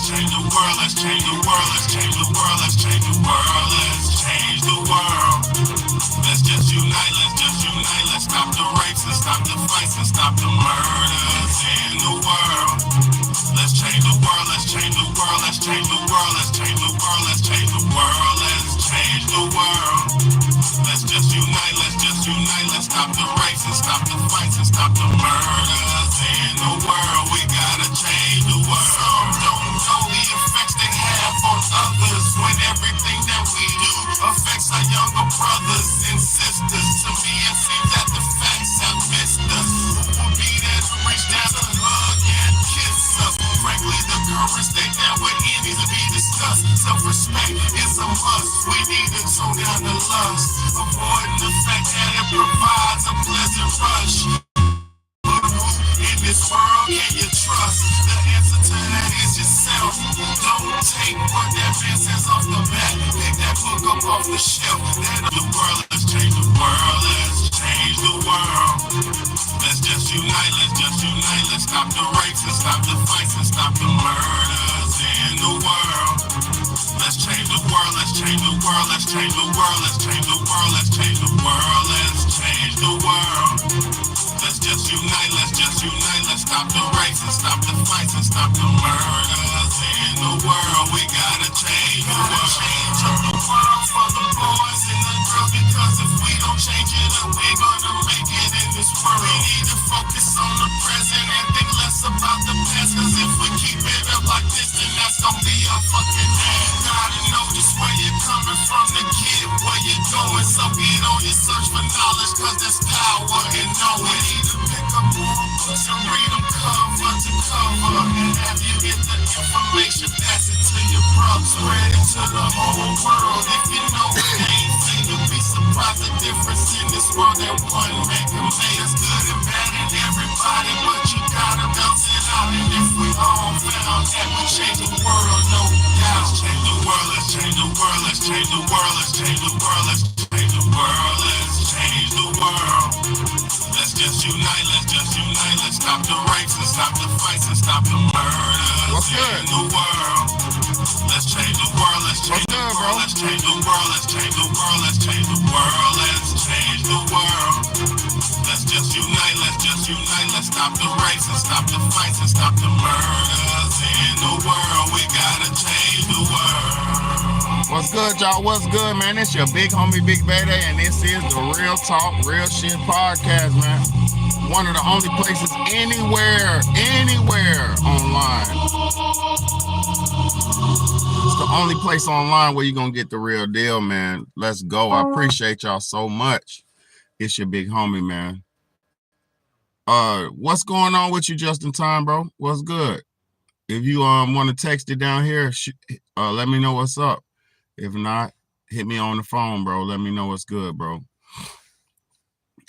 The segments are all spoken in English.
change the world, let's change the world, let's change the world, let's change the world, let's change the world. Let's just unite, let's stop the rapes and stop the fights and stop the murders in the world. Let's change the world, let's change the world, let's change the world, let's change the world, let's change the world, let's change the world. Let's just unite, let's stop the rapes and stop the fights and stop the murders in the world. We gotta change the world. Some don't know the effects they have on others when everything that we do affects our younger brothers and sisters. To me, it seems that the facts have missed us. Who will be there to reach down to hug and kiss us? Frankly, the current state that we're in needs to be discussed. Self-respect is a must. We need to tone down the lust, avoiding the fact that it provides a pleasant rush. But who in this world can you trust? The answer to that is yourself. Don't take what that man says off the bat. Pick that book up off the shelf. Then the world, let's change the world, let's change the world. Let's just unite, let's stop the rapes and stop the fights and stop the murders in the world. Let's change the world, let's change the world, let's change the world, let's change the world, let's change the world, let's change the world. Let's just unite, let's stop the rapes and stop the fights and stop the murders in the world. We gotta change the world. Change up the world for the boys and the girls, because if we don't change it up, we're gonna make it in this world. We need to focus on the present and think less about the past, cause if we keep it up like this, then that's gonna be our fucking ass. Gotta know just where you're coming from, the kid, where you're going, so get on your search for knowledge, cause there's power in knowing. Need to pick up more books and read them cover to cover, and have you get the information, pass it to your brother, spread it to the whole world. If you know it ain't seen, you'll be surprised the difference in this world that one man can make. It's good and bad in everybody, but you gotta bounce it out. And if we all found that we change the world, no doubt. Let's change the world, let's change the world, let's change the world, let's change the world, let's change the world, let's change the world. Let's just unite, let's stop the rapes and stop the fights and stop the murders in the world. Let's change the world, let's change the world, let's change the world, let's change the world, let's change the world, let's change the world. Let's just unite, let's stop the rapes and stop the fights and stop the murders in the world. We gotta change the world. What's good, y'all? What's good, man? It's your big homie, Big Bad, and this is the Real Talk, Real Shit podcast, man. One of the only places anywhere online. It's the only place online where you're going to get the real deal, man. Let's go. I appreciate y'all so much. It's your big homie, man. What's going on with you just in time, bro? What's good? If you want to text it down here, let me know what's up. If not, hit me on the phone, bro. Let me know what's good, bro.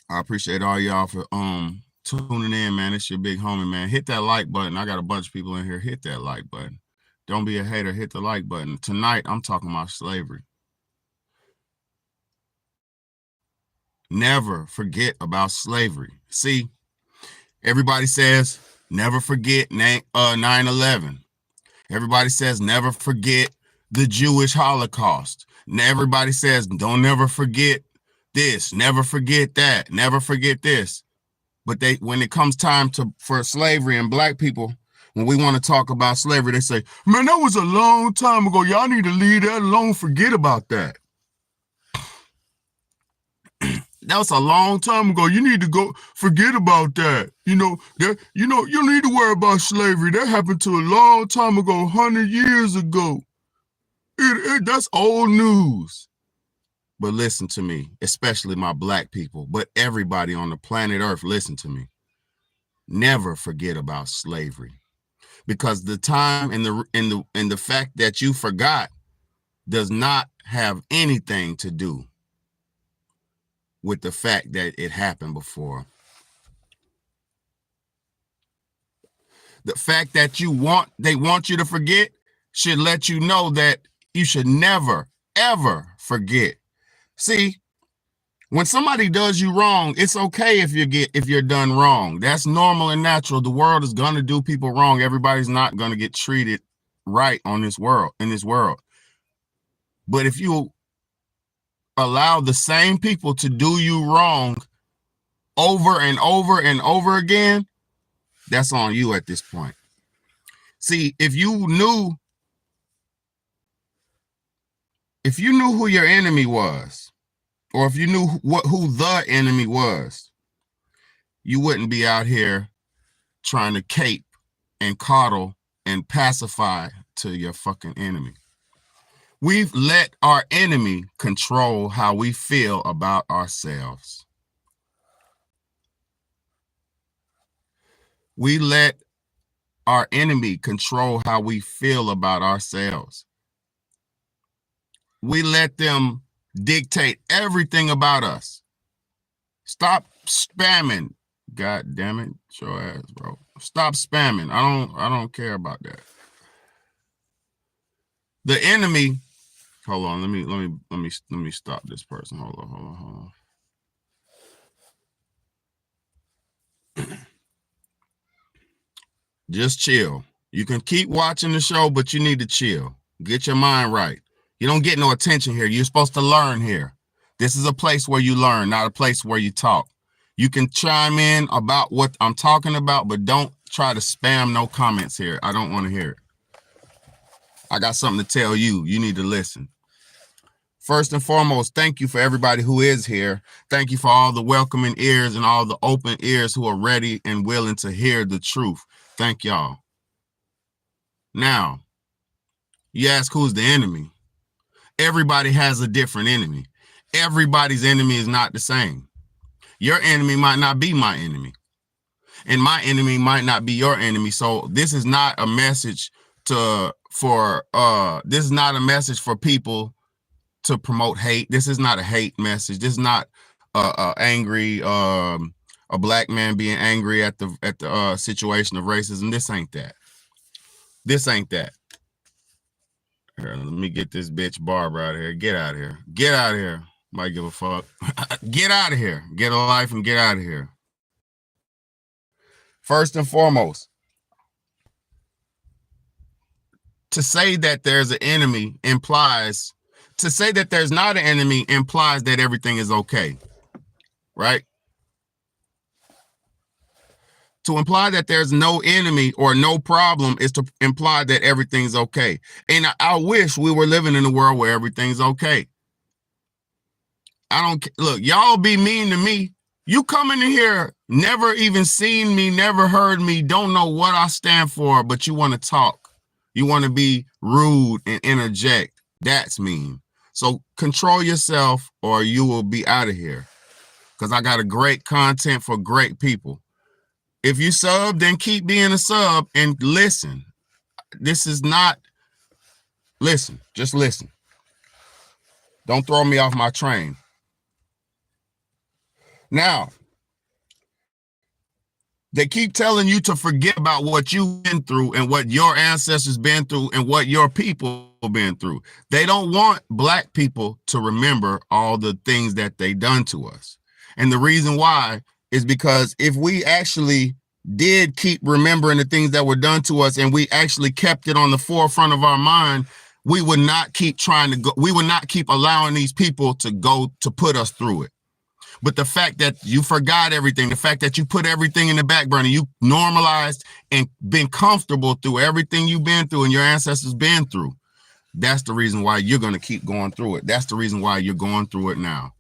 I appreciate all y'all for tuning in, man. It's your big homie, man. Hit that like button. I got a bunch of people in here. Hit that like button. Don't be a hater. Hit the like button. Tonight, I'm talking about slavery. Never forget about slavery. See, everybody says never forget 9/11. Everybody says never forget the Jewish Holocaust. Everybody says don't never forget this, never forget that, never forget this. But when it comes time for slavery and black people, when we want to talk about slavery, they say, man, that was a long time ago. Y'all need to leave that alone. Forget about that. That was a long time ago. You need to go forget about that. You don't need to worry about slavery. That happened to a long time ago, 100 years ago. That's old news. But listen to me, especially my black people, but everybody on the planet Earth, listen to me. Never forget about slavery, because the time and the fact that you forgot does not have anything to do with the fact that it happened before. The fact that they want you to forget should let you know that you should never, ever forget. See, when somebody does you wrong, it's okay if you're done wrong. That's normal and natural. The world is gonna do people wrong. Everybody's not gonna get treated right on this world, in this world. But if you allow the same people to do you wrong over and over and over again, that's on you at this point. See, if you knew who your enemy was, or if you knew who the enemy was, you wouldn't be out here trying to cape and coddle and pacify to your fucking enemy. We've let our enemy control how we feel about ourselves. We let our enemy control how we feel about ourselves. We let them dictate everything about us. Stop spamming. God damn it, your ass, bro. Stop spamming. I don't care about that. The enemy. Hold on. Let me stop this person. Hold on. Just chill. You can keep watching the show, but you need to chill. Get your mind right. You don't get no attention here. You're supposed to learn here. This is a place where you learn, not a place where you talk. You can chime in about what I'm talking about, but don't try to spam no comments here. I don't want to hear it. I got something to tell you. You need to listen. First and foremost, thank you for everybody who is here. Thank you for all the welcoming ears and all the open ears who are ready and willing to hear the truth. Thank y'all. Now, you ask who's the enemy? Everybody has a different enemy. Everybody's enemy is not the same. Your enemy might not be my enemy, and my enemy might not be your enemy. So this is not a message for people to promote hate. This is not a hate message. This is not angry a black man being angry at the situation of racism. This ain't that. This ain't that. Here, let me get this bitch Barbara out of here. Get out of here. Get out of here. Might give a fuck. Get out of here. Get a life and get out of here. First and foremost, to say that there's an enemy implies, to say that there's not an enemy implies that everything is okay, right? To imply that there's no enemy or no problem is to imply that everything's okay. And I wish we were living in a world where everything's okay. Look, y'all be mean to me. You coming in here, never even seen me, never heard me, don't know what I stand for, but you want to talk. You want to be rude and interject. That's mean. So control yourself or you will be out of here. Because I got a great content for great people. If you sub, then keep being a sub and listen. This is not, listen, just listen. Don't throw me off my train. Now, they keep telling you to forget about what you've been through and what your ancestors been through and what your people been through. They don't want black people to remember all the things that they done to us. And the reason why is because if we actually did keep remembering the things that were done to us and we actually kept it on the forefront of our mind, we would not keep trying to go, we would not keep allowing these people to go to put us through it. But the fact that you forgot everything, the fact that you put everything in the back burner, you normalized and been comfortable through everything you've been through and your ancestors been through, that's the reason why you're going to keep going through it. That's the reason why you're going through it now.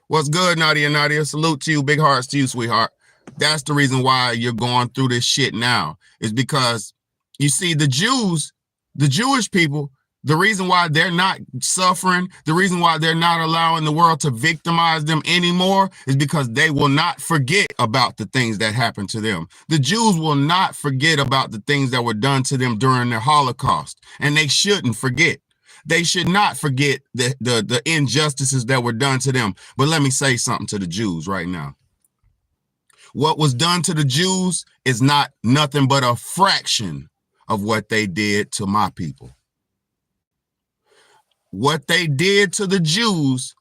What's good, Nadia? Nadia, salute to you. Big hearts to you, sweetheart. That's the reason why you're going through this shit now, is because you see the Jews, the Jewish people, the reason why they're not suffering, the reason why they're not allowing the world to victimize them anymore is because they will not forget about the things that happened to them. The Jews will not forget about the things that were done to them during the Holocaust, and they shouldn't forget. They should not forget the injustices that were done to them. But let me say something to the Jews right now. What was done to the Jews is not nothing but a fraction of what they did to my people. What they did to the Jews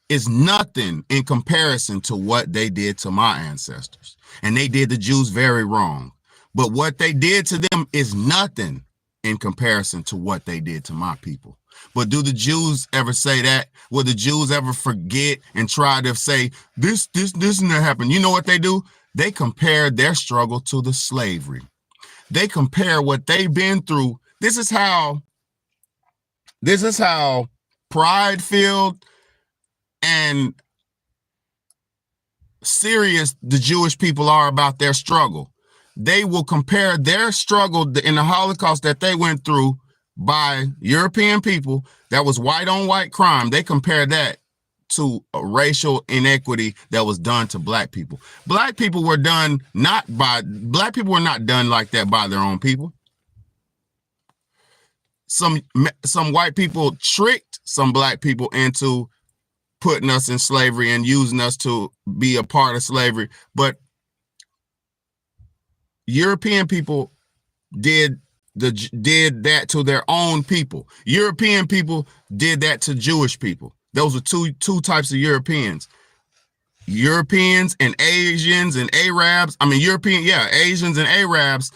is nothing in comparison to what they did to my ancestors. And they did the Jews very wrong. But what they did to them is nothing in comparison to what they did to my people. But do the Jews ever say that? Will the Jews ever forget and try to say, this and that happened? You know what they do? They compare their struggle to the slavery. They compare what they've been through. This is how pride-filled and serious the Jewish people are about their struggle. They will compare their struggle in the Holocaust that they went through by European people, that was white on white crime. They compare that to a racial inequity that was done to black people. Black people were not done like that by their own people. Some white people tricked some black people into putting us in slavery and using us to be a part of slavery. But European people did that to their own people. European people did that to Jewish people. Those are two types of Europeans. Europeans and Asians and Arabs. Asians and Arabs.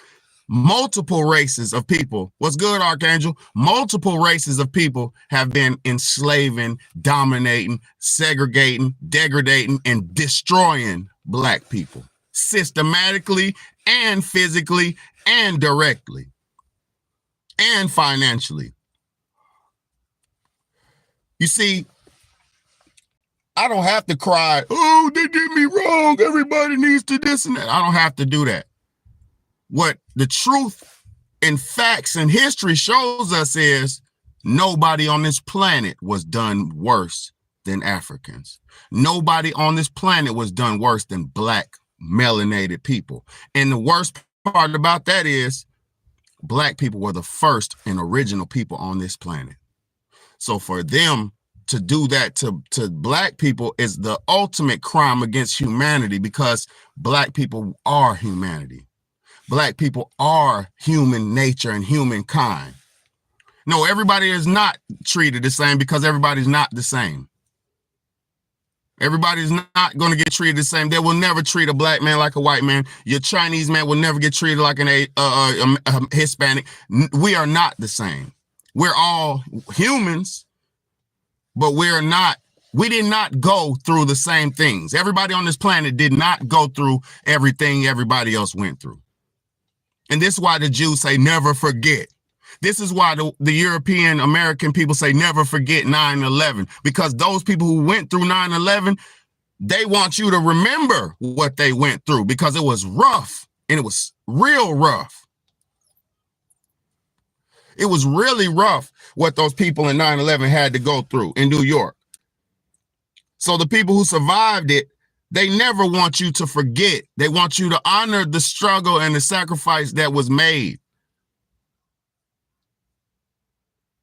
Multiple races of people. What's good, Archangel? Multiple races of people have been enslaving, dominating, segregating, degrading, and destroying black people systematically and physically and directly and financially. You see, I don't have to cry, oh, they did me wrong, everybody needs to this and that. I don't have to do that. What the truth and facts and history shows us is nobody on this planet was done worse than Africans. Nobody on this planet was done worse than black melanated people. And the worst part about that is black people were the first and original people on this planet. So for them to do that to black people is the ultimate crime against humanity, because black people are humanity. Black people are human nature and humankind. No, everybody is not treated the same, because everybody's not the same. Everybody's not going to get treated the same. They will never treat a black man like a white man. Your Chinese man will never get treated like a Hispanic. We are not the same. We're all humans, but we did not go through the same things. Everybody on this planet did not go through everything everybody else went through. And this is why the Jews say never forget. This is why the European American people say never forget 9/11, because those people who went through 9/11, they want you to remember what they went through, because it was rough, and it was real rough. It was really rough what those people in 9/11 had to go through in New York. So the people who survived it, they never want you to forget. They want you to honor the struggle and the sacrifice that was made.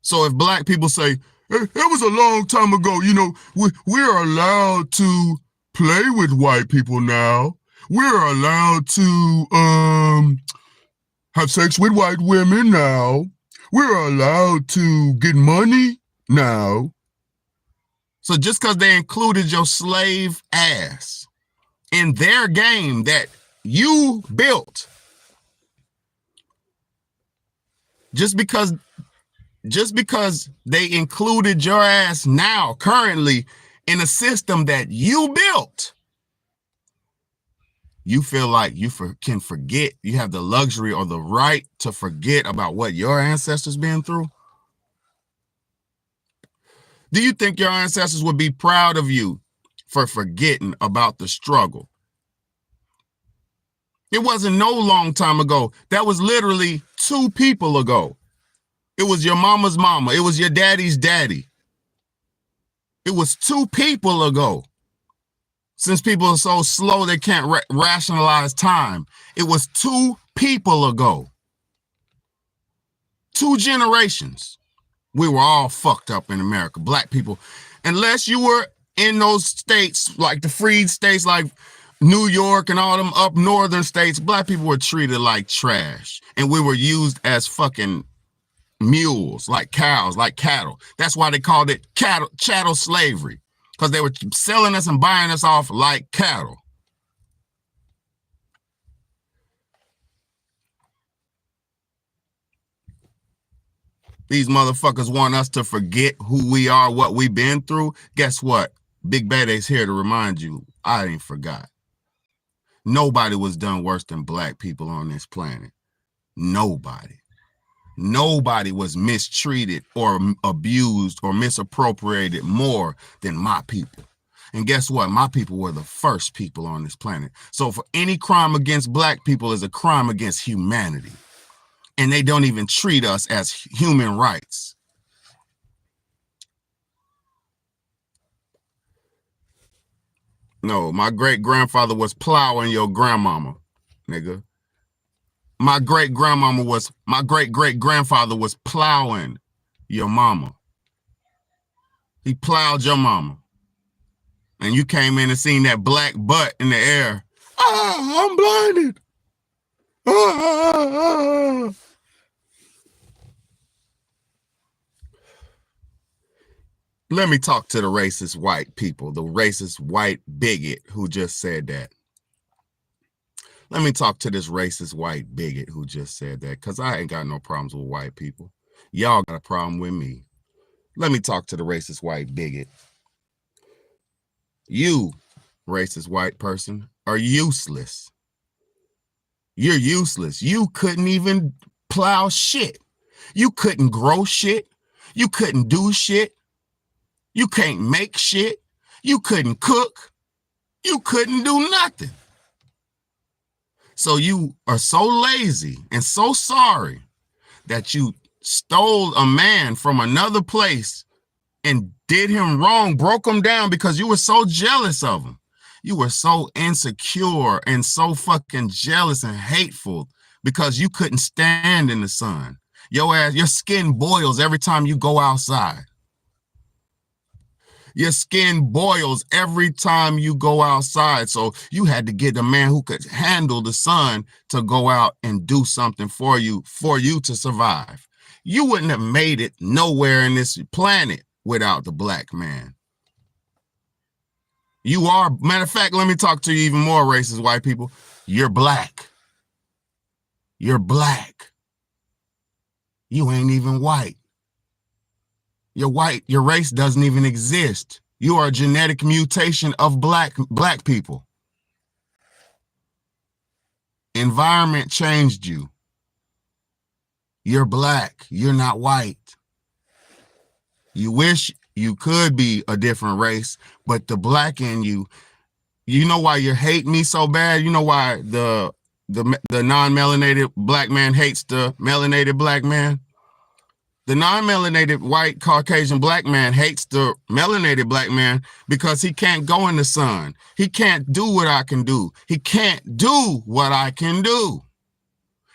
So if black people say, it was a long time ago, you know, we're allowed to play with white people now. We're allowed to have sex with white women now. We're allowed to get money now. So just because they included your slave ass in their game that you built, just because they included your ass now, currently, in a system that you built, you feel like you can forget, you have the luxury or the right to forget about what your ancestors been through? Do you think your ancestors would be proud of you for forgetting about the struggle? It wasn't no long time ago. That was literally 2 people ago. It was your mama's mama. It was your daddy's daddy. It was 2 people ago. Since people are so slow, they can't rationalize time. It was 2 people ago. 2 generations. We were all fucked up in America, black people. Unless you were in those states, like the freed states, like New York and all them up northern states, black people were treated like trash. And we were used as fucking mules, like cows, like cattle. That's why they called it chattel slavery, because they were selling us and buying us off like cattle. These motherfuckers want us to forget who we are, what we've been through. Guess what? Big Bad's here to remind you, I ain't forgot. Nobody was done worse than black people on this planet. Nobody. Nobody was mistreated or abused or misappropriated more than my people. And guess what? My people were the first people on this planet. So for any crime against black people is a crime against humanity. And they don't even treat us as human rights. No, my great-grandfather was plowing your grandmama, nigga. My great-great-grandfather was plowing your mama. He plowed your mama. And you came in and seen that black butt in the air. Ah, I'm blinded. Ah. Let me talk to the racist white people, the racist white bigot who just said that. Let me talk to this racist white bigot who just said that, because I ain't got no problems with white people. Y'all got a problem with me. Let me talk to the racist white bigot. You, racist white person, are useless. You're useless. You couldn't even plow shit. You couldn't grow shit. You couldn't do shit. You can't make shit. You couldn't cook. You couldn't do nothing. So you are so lazy and so sorry that you stole a man from another place and did him wrong, broke him down because you were so jealous of him. You were so insecure and so fucking jealous and hateful because you couldn't stand in the sun. Your skin boils every time you go outside. Your skin boils every time you go outside. So you had to get a man who could handle the sun to go out and do something for you to survive. You wouldn't have made it nowhere in this planet without the black man. You are, matter of fact, let me talk to you even more, racist white people. You're black. You're black. You ain't even white. You're white. Your race doesn't even exist. You are a genetic mutation of black people. Environment changed you. You're black. You're not white. You wish you could be a different race, but the black in you, you know why you hate me so bad? You know why the non-melanated black man hates the melanated black man? The non-melanated white Caucasian black man hates the melanated black man because he can't go in the sun. He can't do what I can do. He can't do what I can do.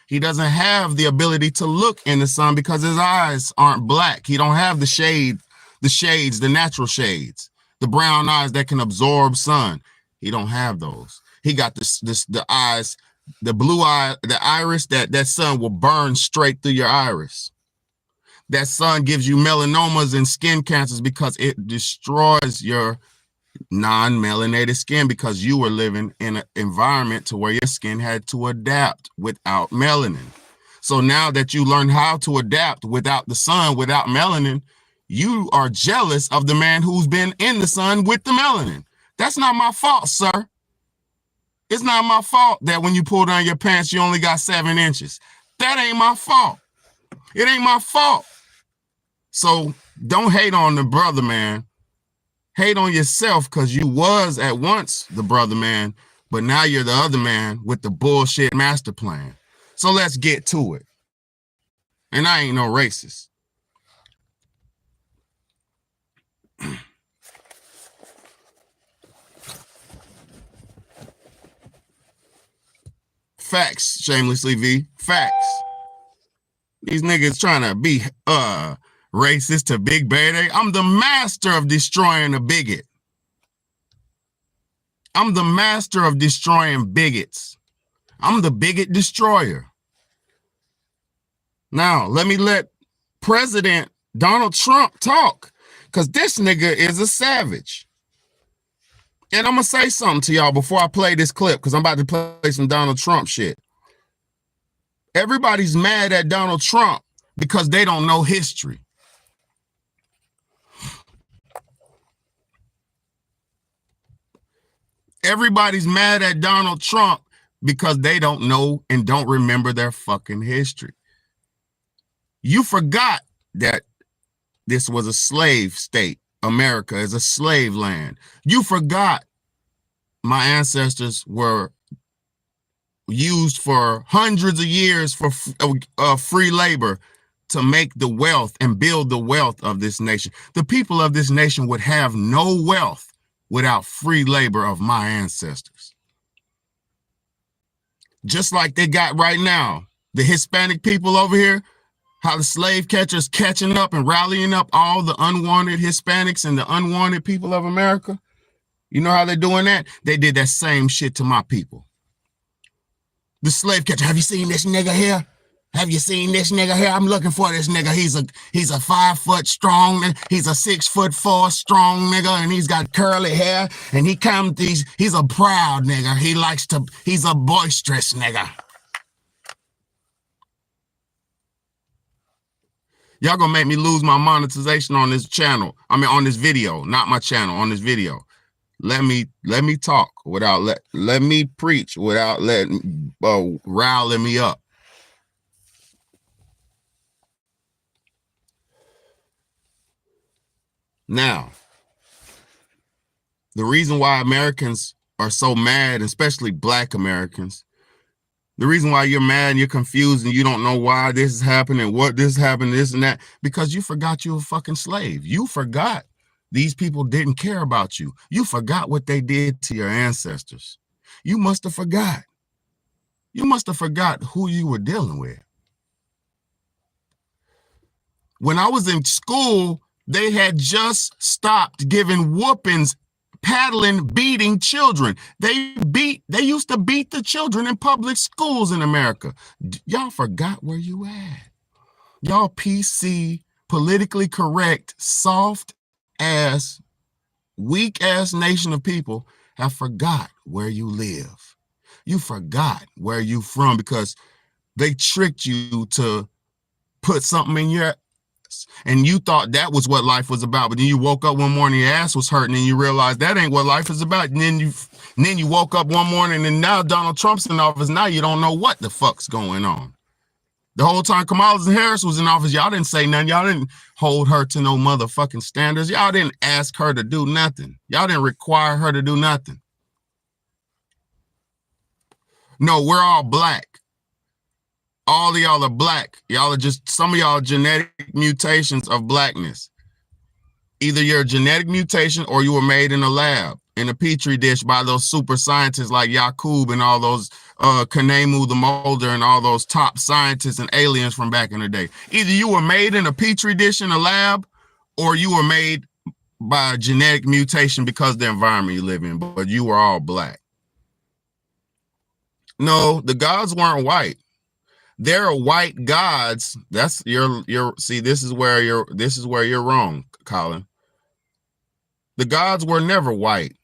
He doesn't have the ability to look in the sun because his eyes aren't black. He don't have the shades, the natural shades, the brown eyes that can absorb sun. He don't have those. He got the eyes, the blue eye, the iris that sun will burn straight through your iris. That sun gives you melanomas and skin cancers because it destroys your non-melanated skin because you were living in an environment to where your skin had to adapt without melanin. So now that you learn how to adapt without the sun, without melanin, you are jealous of the man who's been in the sun with the melanin. That's not my fault, sir. It's not my fault that when you pull down your pants, you only got 7 inches. That ain't my fault. It ain't my fault. So don't hate on the brother, man. Hate on yourself because you was at once the brother man, but now you're the other man with the bullshit master plan. So let's get to it. And I ain't no racist. Facts, shamelessly V. Facts. These niggas trying to be racist to Big Bad. I'm the master of destroying a bigot. I'm the master of destroying bigots. I'm the bigot destroyer. Now, let President Donald Trump talk, because this nigga is a savage. And I'm going to say something to y'all before I play this clip, because I'm about to play some Donald Trump shit. Everybody's mad at Donald Trump because they don't know history. Everybody's mad at Donald Trump because they don't know and don't remember their fucking history. You forgot that this was a slave state. America is a slave land. You forgot my ancestors were used for hundreds of years for free labor to make the wealth and build the wealth of this nation. The people of this nation would have no wealth without free labor of my ancestors. Just like they got right now, the Hispanic people over here, how the slave catchers catching up and rallying up all the unwanted Hispanics and the unwanted people of America. You know how they're doing that? They did that same shit to my people. The slave catcher, have you seen this nigga here? Have you seen this nigga here? I'm looking for this nigga. He's a 5 foot strong, he's a 6'4" strong nigga, and he's got curly hair, and he's a proud nigga. He's a boisterous nigga. Y'all gonna make me lose my monetization on this channel. I mean, on this video, not my channel, on this video. Let me talk without let me preach without riling me up. Now, the reason why Americans are so mad, especially Black Americans, the reason why you're mad and you're confused and you don't know why this is happening, what this happened, this and that, because you forgot you were a fucking slave. You forgot these people didn't care about you. You forgot what they did to your ancestors. You must have forgot. You must have forgot who you were dealing with. When I was in school, they had just stopped giving whoopings, paddling, beating children. They used to beat the children in public schools in America. Y'all forgot where you at. Y'all PC, politically correct, soft ass, weak ass nation of people have forgot where you live. You forgot where you from because they tricked you to put something in your and you thought that was what life was about, but then you woke up one morning, your ass was hurting, and you realized that ain't what life is about. And then you woke up one morning, and now Donald Trump's in office. Now you don't know what the fuck's going on. The whole time Kamala Harris was in office, y'all didn't say nothing. Y'all didn't hold her to no motherfucking standards. Y'all didn't ask her to do nothing. Y'all didn't require her to do nothing. No, we're all Black. All of y'all are Black. Y'all are just, some of y'all genetic mutations of Blackness. Either you're a genetic mutation or you were made in a lab, in a petri dish by those super scientists like Yakub and all those Kanemu the Molder and all those top scientists and aliens from back in the day. Either you were made in a petri dish in a lab or you were made by a genetic mutation because of the environment you live in, but you were all Black. No, the gods weren't white. There are white gods. That's see, this is where you're wrong, Colin. The gods were never white.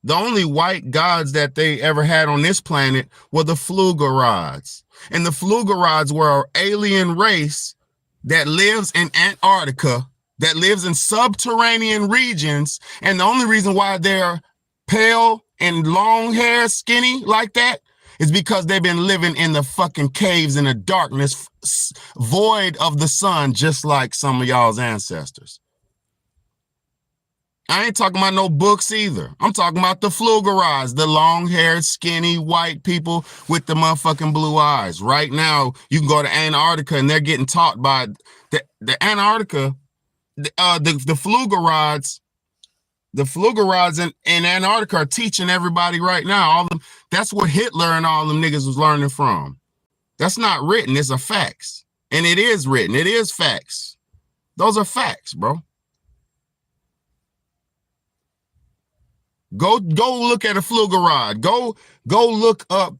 The only white gods that they ever had on this planet were the Flugerods. And the Flugerods were an alien race that lives in Antarctica, that lives in subterranean regions. And the only reason why they're pale and long hair, skinny like that, is because they've been living in the fucking caves in the darkness, void of the sun, just like some of y'all's ancestors. I ain't talking about no books either. I'm talking about the Flugerods, the long-haired, skinny, white people with the motherfucking blue eyes. Right now, you can go to Antarctica and they're getting taught by the Antarctica, the Flugerods. The Flugerods in Antarctica are teaching everybody right now. That's what Hitler and all them niggas was learning from. That's not written. It's a facts. And it is written. It is facts. Those are facts, bro. Go look at a Flugerod. Go look up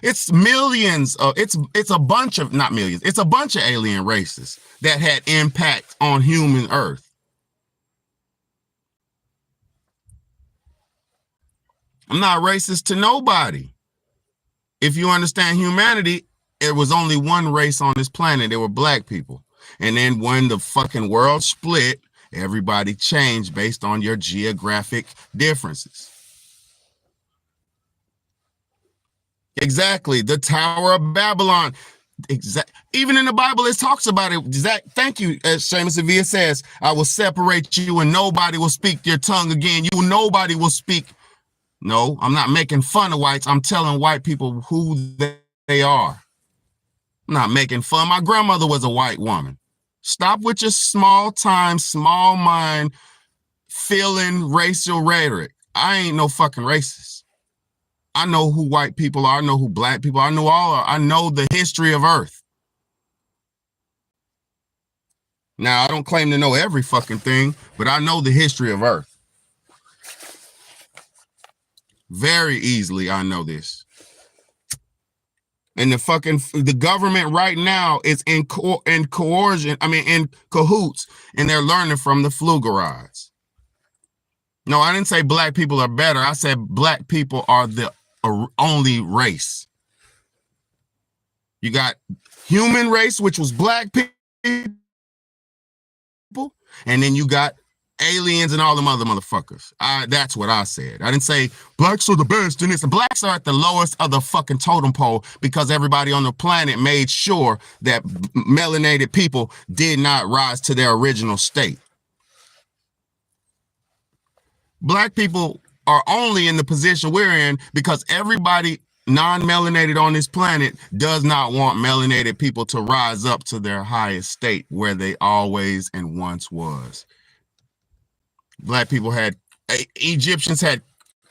it's millions of, it's a bunch of, not millions, it's a bunch of alien races that had impact on human Earth. I'm not racist to nobody. If you understand humanity, there was only one race on this planet. They were Black people. And then when the fucking world split, everybody changed based on your geographic differences. Exactly. The Tower of Babylon. Even in the Bible, it talks about it. Thank you, as Seamus Sevilla says, I will separate you and nobody will speak your tongue again. Nobody will speak. No, I'm not making fun of whites. I'm telling white people who they are. I'm not making fun. My grandmother was a white woman. Stop with your small time, small mind, feeling racial rhetoric. I ain't no fucking racist. I know who white people are. I know who black people are. I know the history of Earth. Now, I don't claim to know every fucking thing, but I know the history of Earth. Very easily, I know this. And the government right now is in coercion, in cahoots, and they're learning from the Flugelrides. No, I didn't say black people are better. I said black people are the only race. You got human race, which was black people, and then you got aliens and all them other motherfuckers. That's what I said. I didn't say blacks are the best in this. Blacks are at the lowest of the fucking totem pole because everybody on the planet made sure that melanated people did not rise to their original state. Black people are only in the position we're in because everybody non-melanated on this planet does not want melanated people to rise up to their highest state where they always and once was. Black people Egyptians had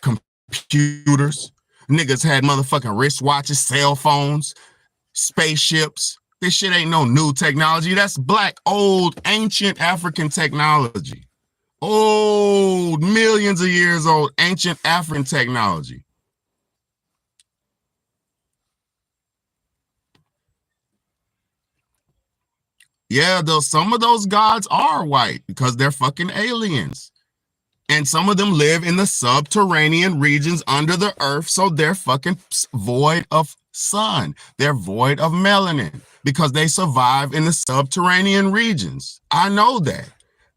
computers. Niggas had motherfucking wristwatches, cell phones, spaceships. This shit ain't no new technology. That's black, old, ancient African technology. Old, millions of years old, ancient African technology. Yeah, some of those gods are white because they're fucking aliens. And some of them live in the subterranean regions under the earth, so they're fucking void of sun. They're void of melanin because they survive in the subterranean regions. I know that.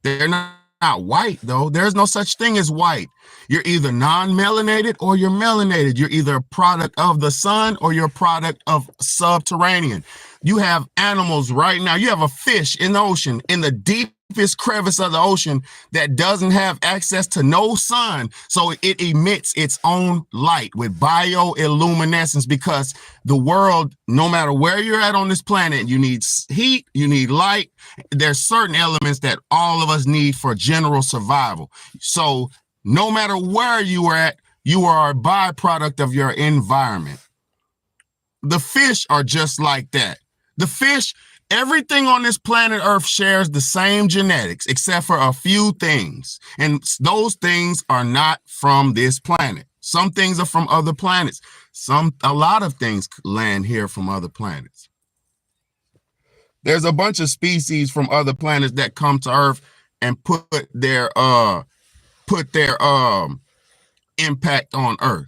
They're not white, though. There's no such thing as white. You're either non-melanated or you're melanated. You're either a product of the sun or you're a product of subterranean. You have animals right now. You have a fish in the ocean, in the deepest crevice of the ocean that doesn't have access to no sun. So it emits its own light with bioluminescence because the world, no matter where you're at on this planet, you need heat, you need light. There's certain elements that all of us need for general survival. So no matter where you are at, you are a byproduct of your environment. The fish are just like that. The fish, everything on this planet Earth shares the same genetics, except for a few things. And those things are not from this planet. Some things are from other planets. A lot of things land here from other planets. There's a bunch of species from other planets that come to Earth and put their impact on Earth.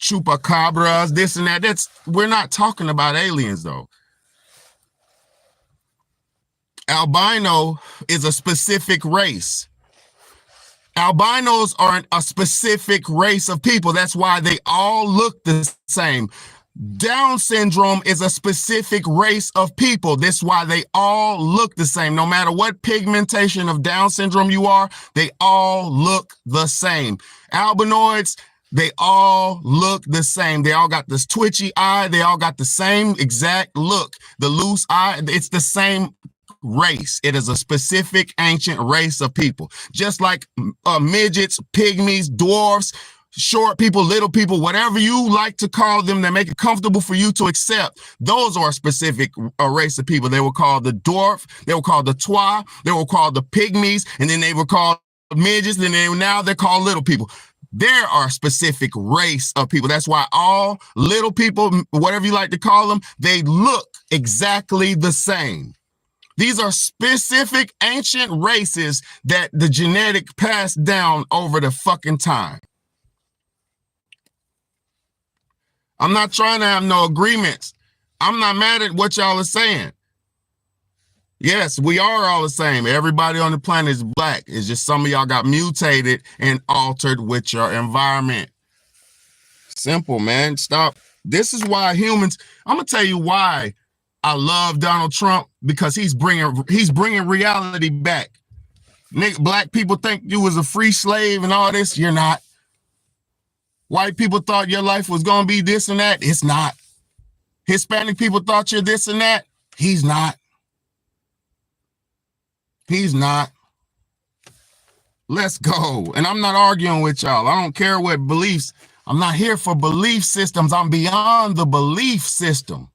Chupacabras, this and that. We're not talking about aliens, though. Albino is a specific race. Albinos are a specific race of people. That's why they all look the same. Down syndrome is a specific race of people. That's why they all look the same. No matter what pigmentation of Down syndrome you are, they all look the same. Albinoids, they all look the same. They all got this twitchy eye. They all got the same exact look. The loose eye, it's the same race. It is a specific ancient race of people. Just like midgets, pygmies, dwarfs, short people, little people, whatever you like to call them that make it comfortable for you to accept, those are a specific race of people. They were called the dwarf, they were called the twa, they were called the pygmies, and then they were called midgets, and then now they're called little people. There are a specific race of people. That's why all little people, whatever you like to call them, they look exactly the same. These are specific ancient races that the genetic passed down over the fucking time. I'm not trying to have no agreements. I'm not mad at what y'all are saying. Yes, we are all the same. Everybody on the planet is black. It's just some of y'all got mutated and altered with your environment. Simple, man. Stop. This is why humans. I'm gonna tell you why I love Donald Trump, because he's bringing reality back. Nick, black people think you was a free slave and all this. You're not. White people thought your life was gonna be this and that. It's not. Hispanic people thought you're this and that. He's not. He's not. Let's go. And I'm not arguing with y'all. I don't care what beliefs. I'm not here for belief systems. I'm beyond the belief system.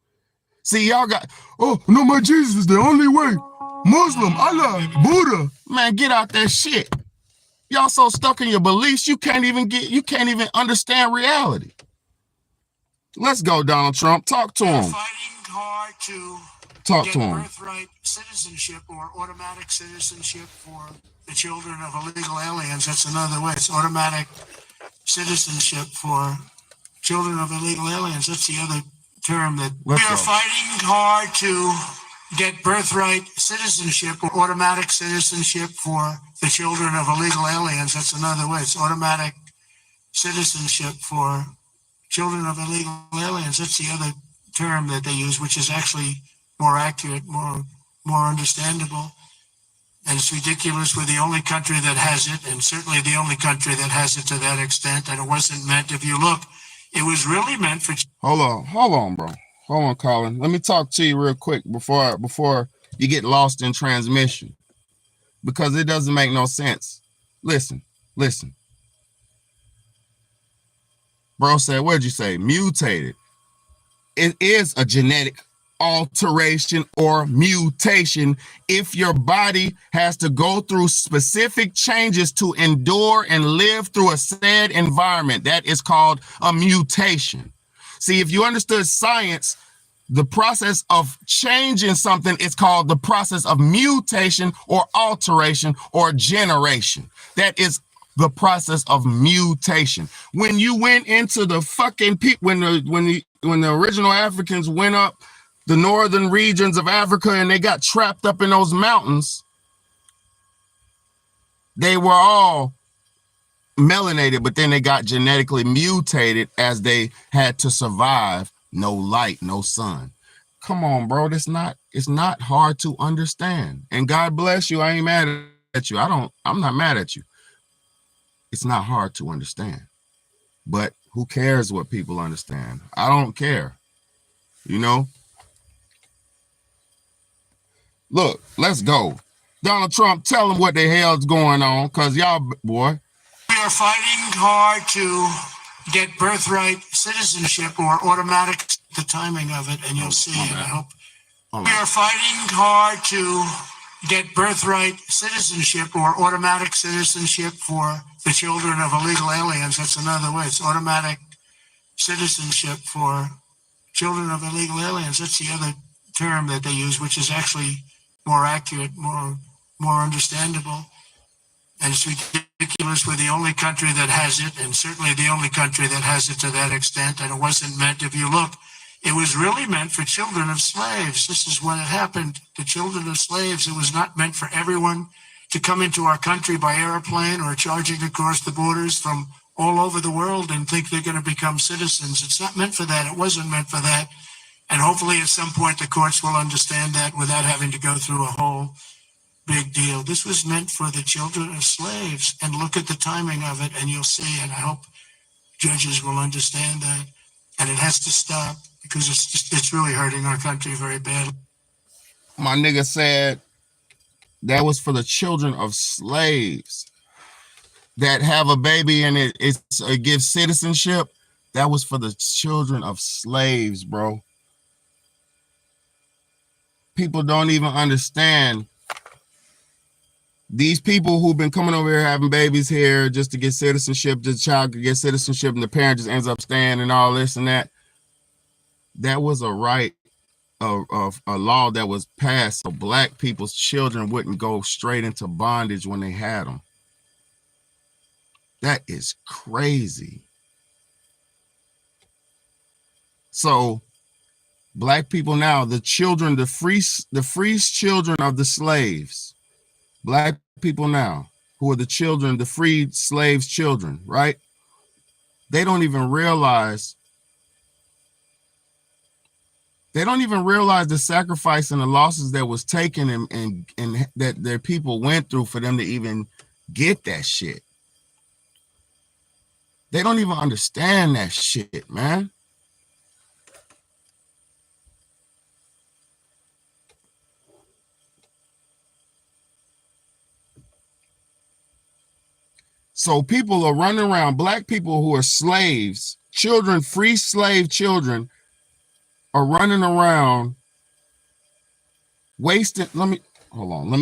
See, y'all got, oh, no, my Jesus is the only way. Muslim, Allah, Buddha. Man, get out that shit. Y'all so stuck in your beliefs, you can't even understand reality. Let's go, Donald Trump. Talk to him. Fighting hard to Talk get to him. birthright citizenship or automatic citizenship for the children of illegal aliens. That's another way. It's automatic citizenship for children of illegal aliens. That's the other term that we are fighting hard to get birthright citizenship or automatic citizenship for the children of illegal aliens. That's another way. It's automatic citizenship for children of illegal aliens. That's the other term that they use, which is actually more accurate, more understandable. And it's ridiculous. We're the only country that has it, and certainly the only country that has it to that extent. And it wasn't meant, if you look, it was really meant for. Hold on, bro. Hold on, Colin. Let me talk to you real quick before you get lost in transmission, because it doesn't make no sense. Listen. Bro said, what'd you say? Mutated. It is a genetic alteration or mutation if your body has to go through specific changes to endure and live through a said environment. That is called a mutation. See, if you understood science, the process of changing something is called the process of mutation or alteration or generation. That is the process of mutation. When you went into the fucking when the original Africans went up the northern regions of Africa and they got trapped up in those mountains, they were all melanated, but then they got genetically mutated as they had to survive. No light, no sun. Come on, bro. It's not hard to understand. And God bless you. I ain't mad at you. I'm not mad at you. It's not hard to understand. But who cares what people understand? I don't care. You know? Look, let's go. Donald Trump, tell them what the hell's going on, because y'all, boy. We are fighting hard to get birthright citizenship or automatic, the timing of it, and you'll see it, I hope. We are fighting hard to get birthright citizenship or automatic citizenship for the children of illegal aliens. That's another way. It's automatic citizenship for children of illegal aliens. That's the other term that they use, which is actually more accurate, more understandable. And it's ridiculous. We're the only country that has it, and certainly the only country that has it to that extent. And it wasn't meant, if you look, it was really meant for children of slaves. This is when it happened. The children of slaves, it was not meant for everyone to come into our country by airplane or charging across the borders from all over the world and think they're going to become citizens. It's not meant for that. It wasn't meant for that. And hopefully at some point the courts will understand that without having to go through a whole big deal. This was meant for the children of slaves. And look at the timing of it and you'll see. And I hope judges will understand that. And it has to stop, because it's really hurting our country very badly. My nigga said that was for the children of slaves that have a baby and it gives citizenship. That was for the children of slaves, bro. People don't even understand. These people who've been coming over here having babies here just to get citizenship, the child could get citizenship and the parent just ends up staying and all this and that. That was a right of a law that was passed so black people's children wouldn't go straight into bondage when they had them. That is crazy. So Black people now, the children, the free children of the slaves. Black people now, who are the children, the freed slaves' children, right? They don't even realize. They don't even realize the sacrifice and the losses that was taken and that their people went through for them to even get that shit. They don't even understand that shit, man. So people are running around, black people who are slaves, children, free slave children, are running around wasting. Let me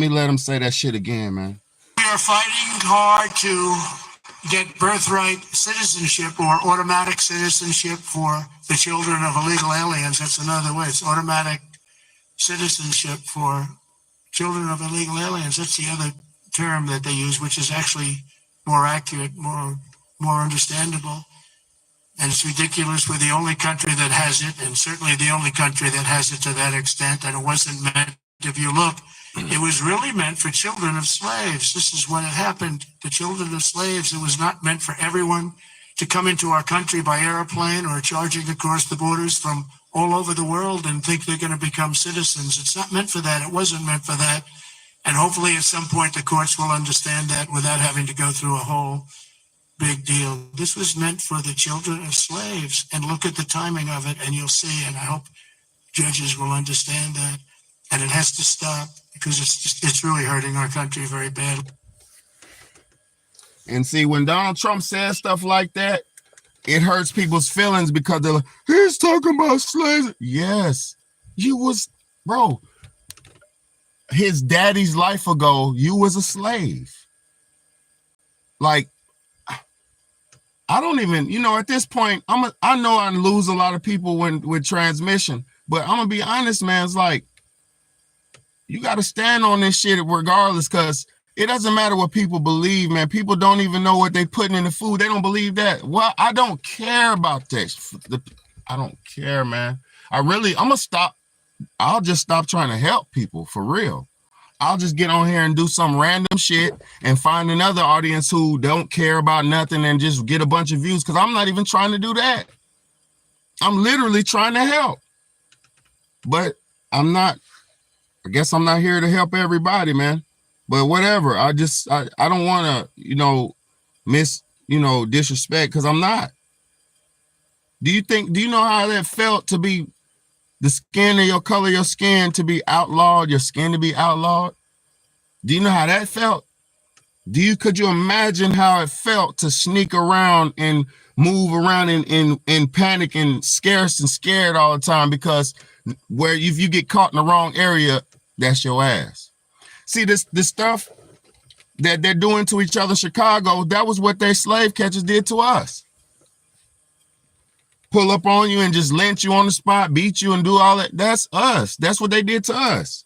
let them say that shit again, man. We are fighting hard to get birthright citizenship or automatic citizenship for the children of illegal aliens. That's another way. It's automatic citizenship for children of illegal aliens. That's the other term that they use, which is actually more accurate, more understandable. And it's ridiculous. We're the only country that has it, and certainly the only country that has it to that extent. And it wasn't meant, if you look, it was really meant for children of slaves. This is when it happened. The children of slaves, it was not meant for everyone to come into our country by airplane or charging across the borders from all over the world and think they're going to become citizens. It's not meant for that. It wasn't meant for that. And hopefully at some point the courts will understand that without having to go through a whole big deal. This was meant for the children of slaves, and look at the timing of it and you'll see, and I hope judges will understand that. And it has to stop because it's really hurting our country very badly. And see, when Donald Trump says stuff like that, it hurts people's feelings because they're like, he's talking about slaves. Yes, you was, bro, his daddy's life ago, you was a slave. Like, I don't even, at this point, I know I lose a lot of people with transmission, but I'm gonna be honest, man. It's like, you got to stand on this shit regardless, because it doesn't matter what people believe, man. People don't even know what they putting in the food. They don't believe that. Well, I don't care about this. I don't care, man. I'm gonna stop. I'll just stop trying to help people for real. I'll just get on here and do some random shit and find another audience who don't care about nothing and just get a bunch of views, because I'm not even trying to do that. I'm literally trying to help. But I guess I'm not here to help everybody, man. But whatever. I don't want to, disrespect, because I'm not. Do you know how that felt to be the skin of your color, your skin to be outlawed, your skin to be outlawed? Do you know how that felt? Could you imagine how it felt to sneak around and move around in panic and scared all the time, because if you get caught in the wrong area, that's your ass. See, this stuff that they're doing to each other in Chicago, that was what their slave catchers did to us. Pull up on you and just lynch you on the spot, beat you and do all that. That's us. That's what they did to us.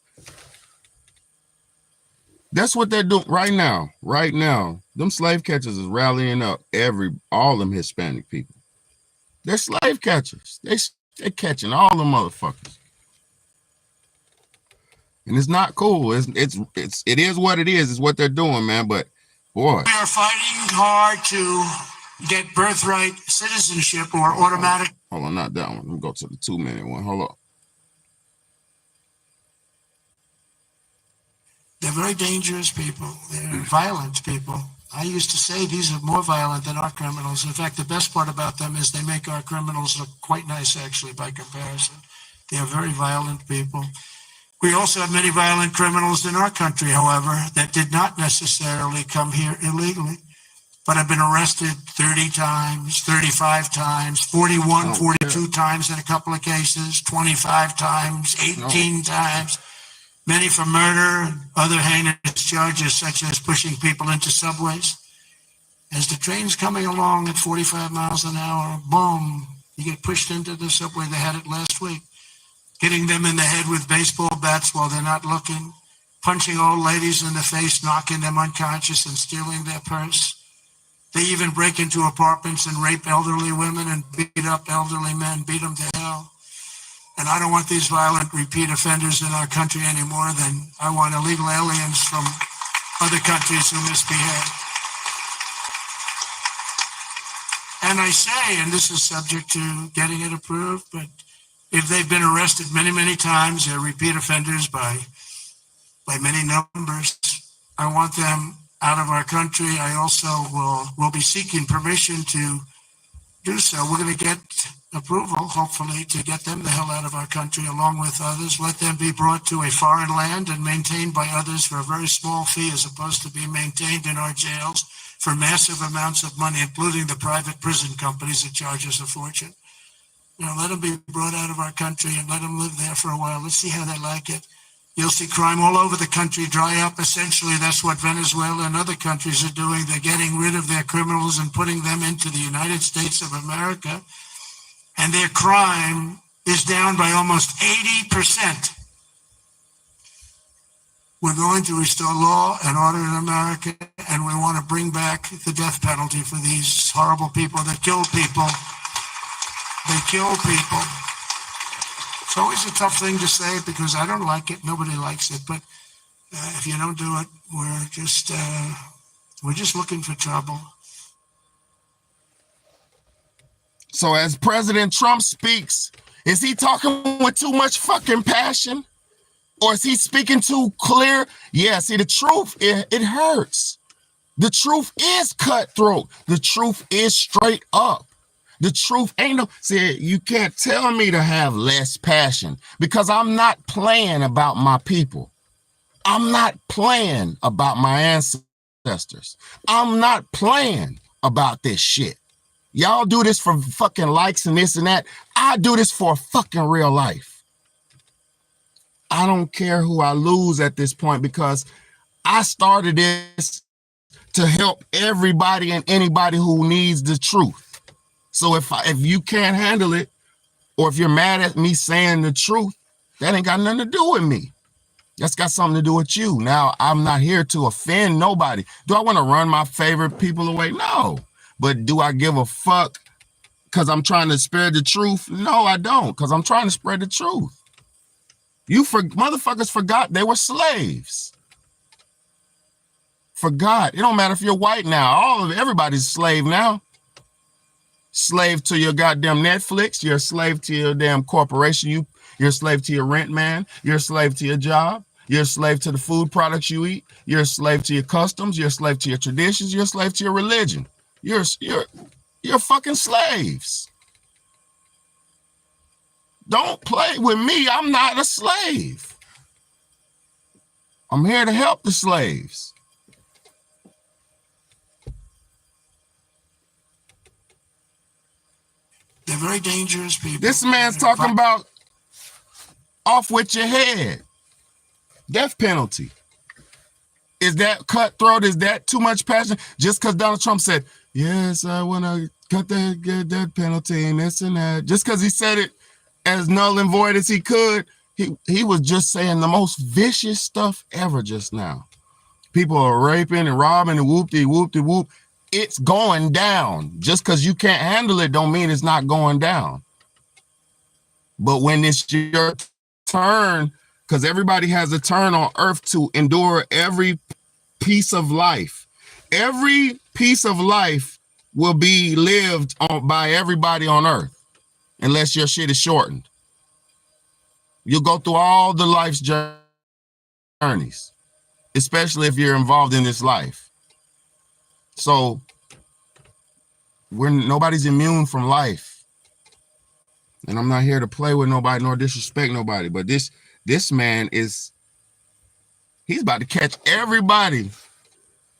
That's what they're doing right now. Right now, them slave catchers is rallying up all them Hispanic people. They're slave catchers. They're catching all the motherfuckers. And it's not cool. It is what it is. It's what they're doing, man. But boy, we are fighting hard to get birthright citizenship or automatic. Hold on, not that one. Let me go to the 2-minute one. Hold on. They're very dangerous people. They're violent people. I used to say these are more violent than our criminals. In fact, the best part about them is they make our criminals look quite nice, actually, by comparison. They are very violent people. We also have many violent criminals in our country, however, that did not necessarily come here illegally, but have been arrested 30 times, 35 times, 41, 42 times in a couple of cases, 25 times, 18 times, many for murder and other heinous charges, such as pushing people into subways. As the train's coming along at 45 miles an hour, boom, you get pushed into the subway. They had it last week. Hitting them in the head with baseball bats while they're not looking, punching old ladies in the face, knocking them unconscious and stealing their purse. They even break into apartments and rape elderly women and beat up elderly men, beat them to hell. And I don't want these violent repeat offenders in our country any more than I want illegal aliens from other countries who misbehave. And I say, and this is subject to getting it approved, but if they've been arrested many, many times, they're repeat offenders by many numbers, I want them out of our country. I also will be seeking permission to do so. We're going to get approval, hopefully, to get them the hell out of our country along with others. Let them be brought to a foreign land and maintained by others for a very small fee, as opposed to being maintained in our jails for massive amounts of money, including the private prison companies that charge us a fortune. You know, let them be brought out of our country and let them live there for a while. Let's see how they like it. You'll see crime all over the country dry up. Essentially, that's what Venezuela and other countries are doing. They're getting rid of their criminals and putting them into the United States of America. And their crime is down by almost 80%. We're going to restore law and order in America, and we want to bring back the death penalty for these horrible people that kill people. They kill people. It's always a tough thing to say because I don't like it. Nobody likes it. But if you don't do it, we're just looking for trouble. So as President Trump speaks, is he talking with too much fucking passion? Or is he speaking too clear? Yeah, see, the truth, it hurts. The truth is cutthroat. The truth is straight up. The truth ain't no, see, you can't tell me to have less passion because I'm not playing about my people. I'm not playing about my ancestors. I'm not playing about this shit. Y'all do this for fucking likes and this and that. I do this for fucking real life. I don't care who I lose at this point because I started this to help everybody and anybody who needs the truth. So if you can't handle it, or if you're mad at me saying the truth, that ain't got nothing to do with me. That's got something to do with you. Now, I'm not here to offend nobody. Do I want to run my favorite people away? No. But do I give a fuck because I'm trying to spread the truth? No, I don't, because I'm trying to spread the truth. Motherfuckers forgot they were slaves. Forgot. It don't matter if you're white now. Everybody's a slave now. Slave to your goddamn Netflix. You're a slave to your damn corporation. You're a slave to your rent man. You're a slave to your job. You're a slave to the food products you eat. You're a slave to your customs. You're a slave to your traditions. You're a slave to your religion. You're fucking slaves. Don't play with me. I'm not a slave. I'm here to help the slaves. They're very dangerous people. This man's talking about off with your head. Death penalty. Is that cutthroat? Is that too much passion? Just because Donald Trump said, yes, I want to cut that death penalty and this and that. Just because he said it as null and void as he could, he was just saying the most vicious stuff ever just now. People are raping and robbing and whoop-de-whoop. It's going down. Just because you can't handle it don't mean it's not going down. But when it's your turn, because everybody has a turn on earth to endure every piece of life. Every piece of life will be lived on by everybody on earth, unless your shit is shortened. You'll go through all the life's journeys, especially if you're involved in this life. So nobody's immune from life. And I'm not here to play with nobody nor disrespect nobody, but this man he's about to catch everybody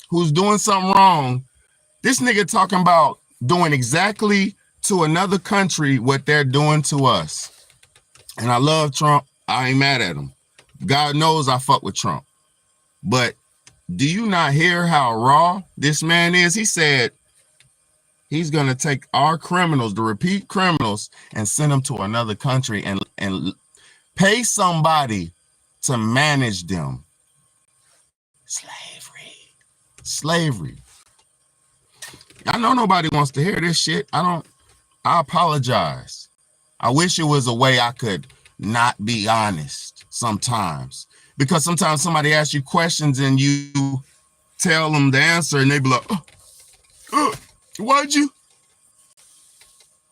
who's doing something wrong. This nigga talking about doing exactly to another country what they're doing to us. And I love Trump. I ain't mad at him. God knows I fuck with Trump. But do you not hear how raw this man is? He said he's going to take our criminals, the repeat criminals, and send them to another country and pay somebody to manage them. Slavery. I know nobody wants to hear this shit. I apologize. I wish it was a way I could not be honest sometimes. Because sometimes somebody asks you questions and you tell them the answer and they be like, why'd you?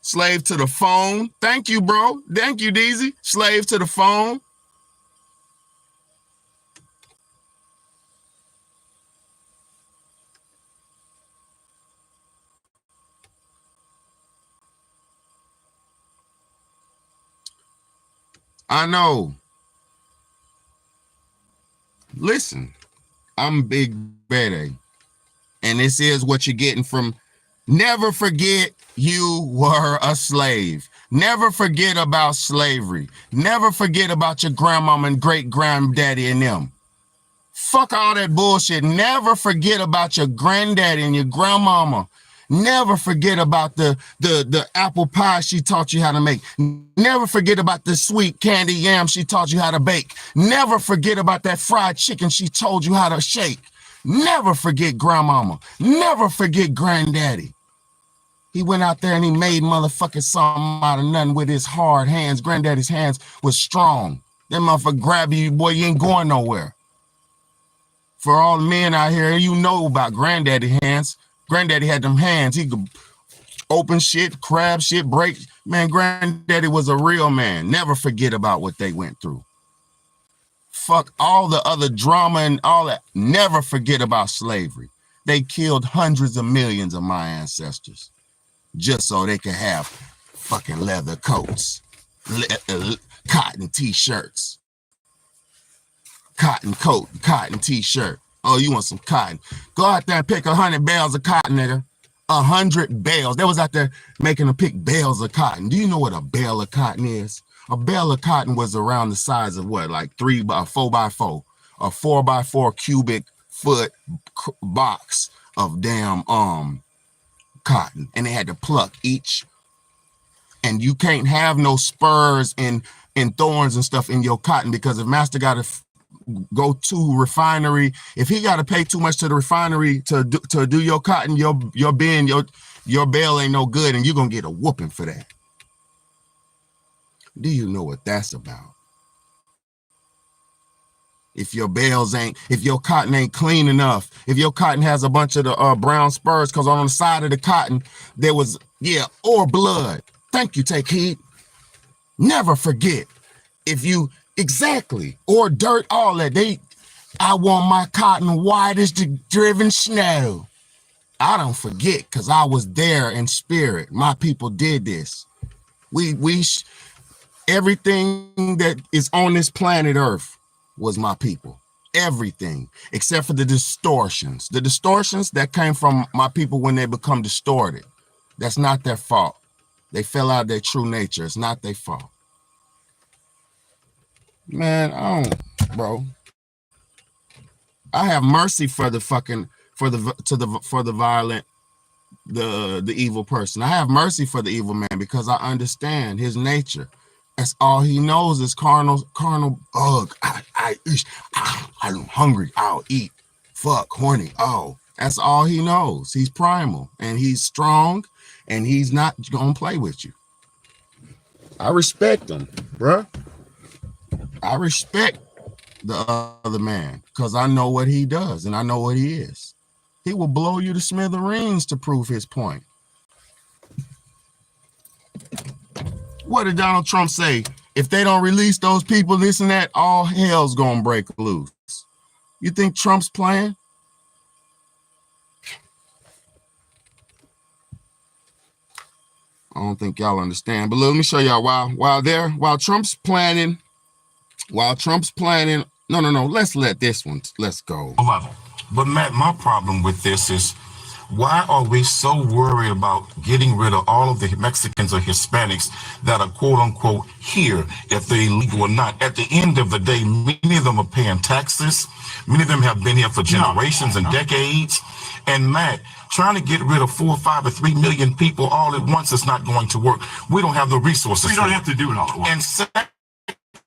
Slave to the phone. Thank you, bro. Thank you, Deezy. Slave to the phone. I know. Listen, I'm Big Betty, and this is what you're getting from. Never forget you were a slave. Never forget about slavery. Never forget about your grandmama and great granddaddy and them. Fuck all that bullshit. Never forget about your granddaddy and your grandmama. Never forget about the apple pie she taught you how to make. Never forget about the sweet candy yam she taught you how to bake. Never forget about that fried chicken she told you how to shake. Never forget grandmama. Never forget granddaddy. He went out there and he made motherfucking something out of nothing with his hard hands. Granddaddy's hands was strong. That motherfucker grab you, boy, you ain't going nowhere. For all the men out here, you know about granddaddy hands. Granddaddy had them hands. He could open shit, crab shit, break. Man, granddaddy was a real man. Never forget about what they went through. Fuck all the other drama and all that. Never forget about slavery. They killed hundreds of millions of my ancestors just so they could have fucking leather coats, cotton t-shirts, cotton coat, cotton t-shirt. Oh, you want some cotton? Go out there and pick 100 bales of cotton, nigga. 100 bales. They was out there making them pick bales of cotton. Do you know what a bale of cotton is? A bale of cotton was around the size of what, like 4 by 4, a 4 by 4 cubic foot box of damn cotton, and they had to pluck each. And you can't have no spurs and thorns and stuff in your cotton, because if master got to go to refinery, if he got to pay too much to the refinery to do your cotton, your bin, your bale ain't no good, and you're gonna get a whooping for that. Do you know what that's about? If your bales ain't, if your cotton ain't clean enough, if your cotton has a bunch of the brown spurs, because on the side of the cotton there was, or blood. Thank you, take heed. Never forget. If you, exactly, or dirt, all that. I want my cotton white as the driven snow. I don't forget, because I was there in spirit. My people did this. Everything that is on this planet Earth was my people. Everything, except for the distortions. The distortions that came from my people when they become distorted. That's not their fault. They fell out of their true nature. It's not their fault. Man, bro. I have mercy for the fucking for the violent, the evil person. I have mercy for the evil man, because I understand his nature. That's all he knows is carnal. Ugh, I'm hungry. I'll eat. Fuck, horny. Oh, that's all he knows. He's primal and he's strong, and he's not gonna play with you. I respect him, bruh. I respect the other man, because I know what he does and I know what he is. He will blow you to smithereens to prove his point. What did Donald Trump say? If they don't release those people, this and that, all hell's gonna break loose. You think Trump's playing? I don't think y'all understand. But let me show y'all while Trump's planning. No. Let's let this one. Let's go. But Matt, my problem with this is, why are we so worried about getting rid of all of the Mexicans or Hispanics that are quote unquote here, if they're illegal or not? At the end of the day, many of them are paying taxes. Many of them have been here for generations and decades. And Matt, trying to get rid of 4, 5, or 3 million people all at once is not going to work. We don't have the resources. We don't have to do it all at once.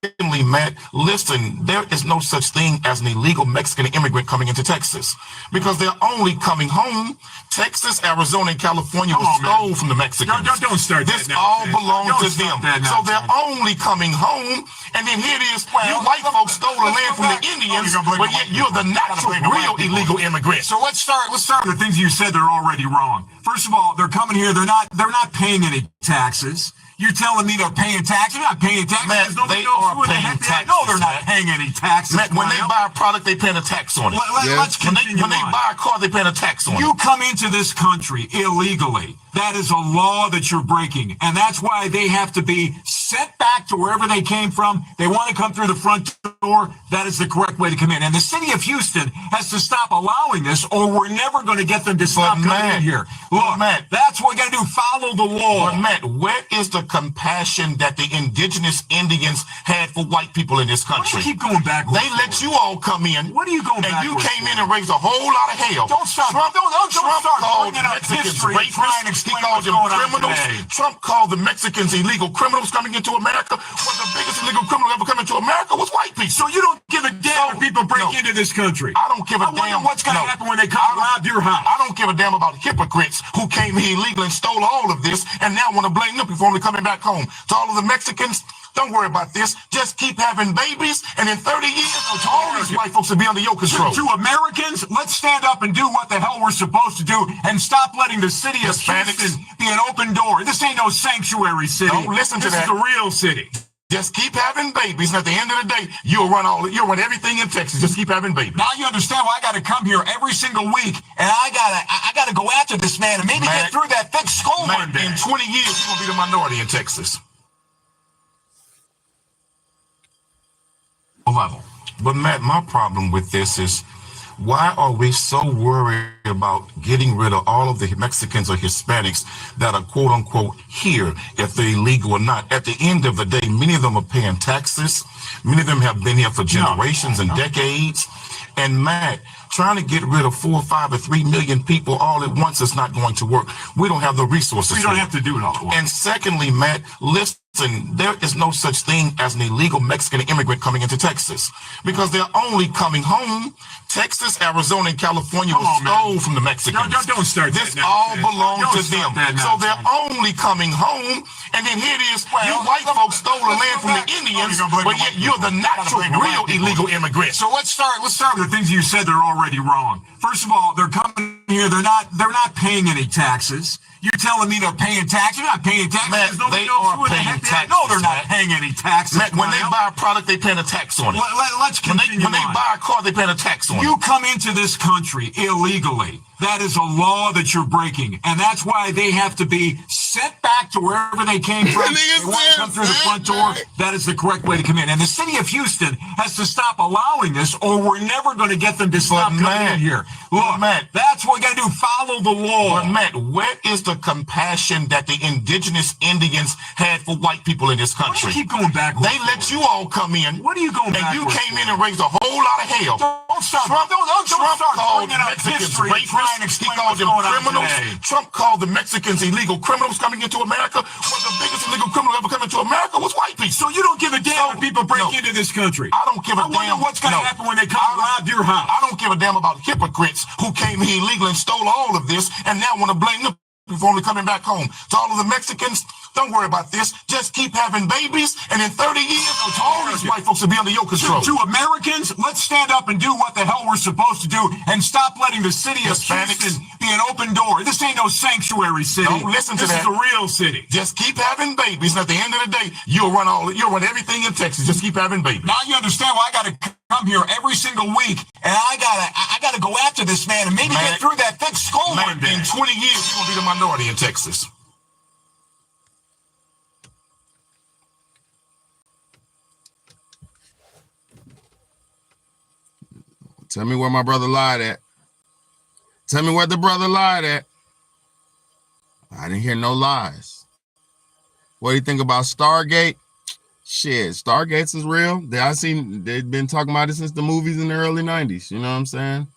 And secondly, Matt, listen, there is no such thing as an illegal Mexican immigrant coming into Texas because they're only coming home. Texas, Arizona, and California was stole from the Mexicans. Don't start this. That now, all belongs to them. So they're only coming home. And then here it is, you white folks stole the land from the Indians, but yet you're the natural, real illegal immigrant. So let's start with the things you said that are already wrong. First of all, they're coming here. They're not paying any taxes. You're telling me they're paying taxes? They're not paying taxes. Matt, they are paying taxes. No, they're not paying any taxes. Matt, when they buy a product, they paying a tax on it. Let's continue when they buy a car, they paying a tax on it. You come into this country illegally. That is a law that you're breaking. And that's why they have to be sent back to wherever they came from. They want to come through the front door. That is the correct way to come in. And the city of Houston has to stop allowing this, or we're never going to get them to stop coming in here. Look, Matt, that's what we got to do. Follow the law. But Matt, where is the compassion that the indigenous Indians had for white people in this country? Why do you keep going backwards? They let you all come in. What are you going and backwards? And you came in and raised a whole lot of hell. Don't stop. Trump start called bringing up Mexicans history and try and rapists. He explain called what's them going on criminals. today. Trump called the Mexicans illegal criminals coming into America. One of the biggest illegal criminals ever come into America was white people. So you don't give a damn if people break into this country? I don't give a damn. What's going to happen when they come rob your house? I don't give a damn about hypocrites who came here illegally and stole all of this and now want to blame them before only coming back home. To all of the Mexicans, don't worry about this. Just keep having babies, and in 30 years, all these white folks will be under your control. To Americans, let's stand up and do what the hell we're supposed to do and stop letting the city of Houston be an open door. This ain't no sanctuary city. Don't listen to that. This is a real city. Just keep having babies, and at the end of the day, you'll run everything in Texas. Just keep having babies. Now you understand why I got to come here every single week, and I gotta go after this man and maybe get through that thick skull one day. In 20 years, you're gonna be the minority in Texas. Level. But Matt, my problem with this is, why are we so worried about getting rid of all of the Mexicans or Hispanics that are quote unquote here, if they're illegal or not? At the end of the day, many of them are paying taxes. Many of them have been here for generations and decades. And Matt, trying to get rid of 4 or 5 or 3 million people all at once is not going to work. We don't have the resources. We don't have to do it all at once. And secondly, Matt, listen, there is no such thing as an illegal Mexican immigrant coming into Texas because they're only coming home. Texas, Arizona, and California was stole from the Mexicans. Don't start this. That All belongs to them. So they're now. only coming home. And then here it is, you white folks stole the land from the Indians, but yet you're the natural, real illegal immigrant. So let's start with the things you said that are already wrong. First of all, they're coming here. They're not paying any taxes. You're telling me they're paying taxes? They're not paying taxes. Matt, they are paying taxes. No, they're not paying any taxes. Matt, when they buy a product, they paying a tax on it. Let's continue. When they buy a car, they paying a tax on it. You come into this country illegally. That is a law that you're breaking. And that's why they have to be sent back to wherever they came from. They want to come through the front door. That is the correct way to come in. And the city of Houston has to stop allowing this, or we're never going to get them to stop coming in here. Look, Matt, that's what we got to do. Follow the law. But Matt, where is the compassion that the indigenous Indians had for white people in this country? Why do you keep going backwards? They let you all come in. What are you going backwards? And you came in and raised a whole lot of hell. Don't stop. Trump start called bringing up Mexicans history and try and rapists. He explain called what's them going on criminals. today. Trump called the Mexicans illegal criminals coming into America. One of the biggest illegal criminals ever come into America was white people. So you don't give a damn if people break into this country? I don't give a damn. I wonder what's going to happen when they come rob your house. I don't give a damn about hypocrites who came here illegally and stole all of this and now want to blame them before only coming back home. To all of the Mexicans, don't worry about this. Just keep having babies, and in 30 years, all these white folks will be under your control. To Americans, let's stand up and do what the hell we're supposed to do and stop letting the city of Houston be an open door. This ain't no sanctuary city. Don't listen to that. This is a real city. Just keep having babies, and at the end of the day, you'll run everything in Texas. Just keep having babies. Now you understand why I got to come here every single week, and I gotta go after this man and maybe get through that thick skull one day. In 20 years, you're gonna be the minority in Texas. Tell me where my brother lied at. Tell me where the brother lied at. I didn't hear no lies. What do you think about Stargate? Shit, Stargates is real. They've been talking about it since the movies in the early 90s. You know what I'm saying?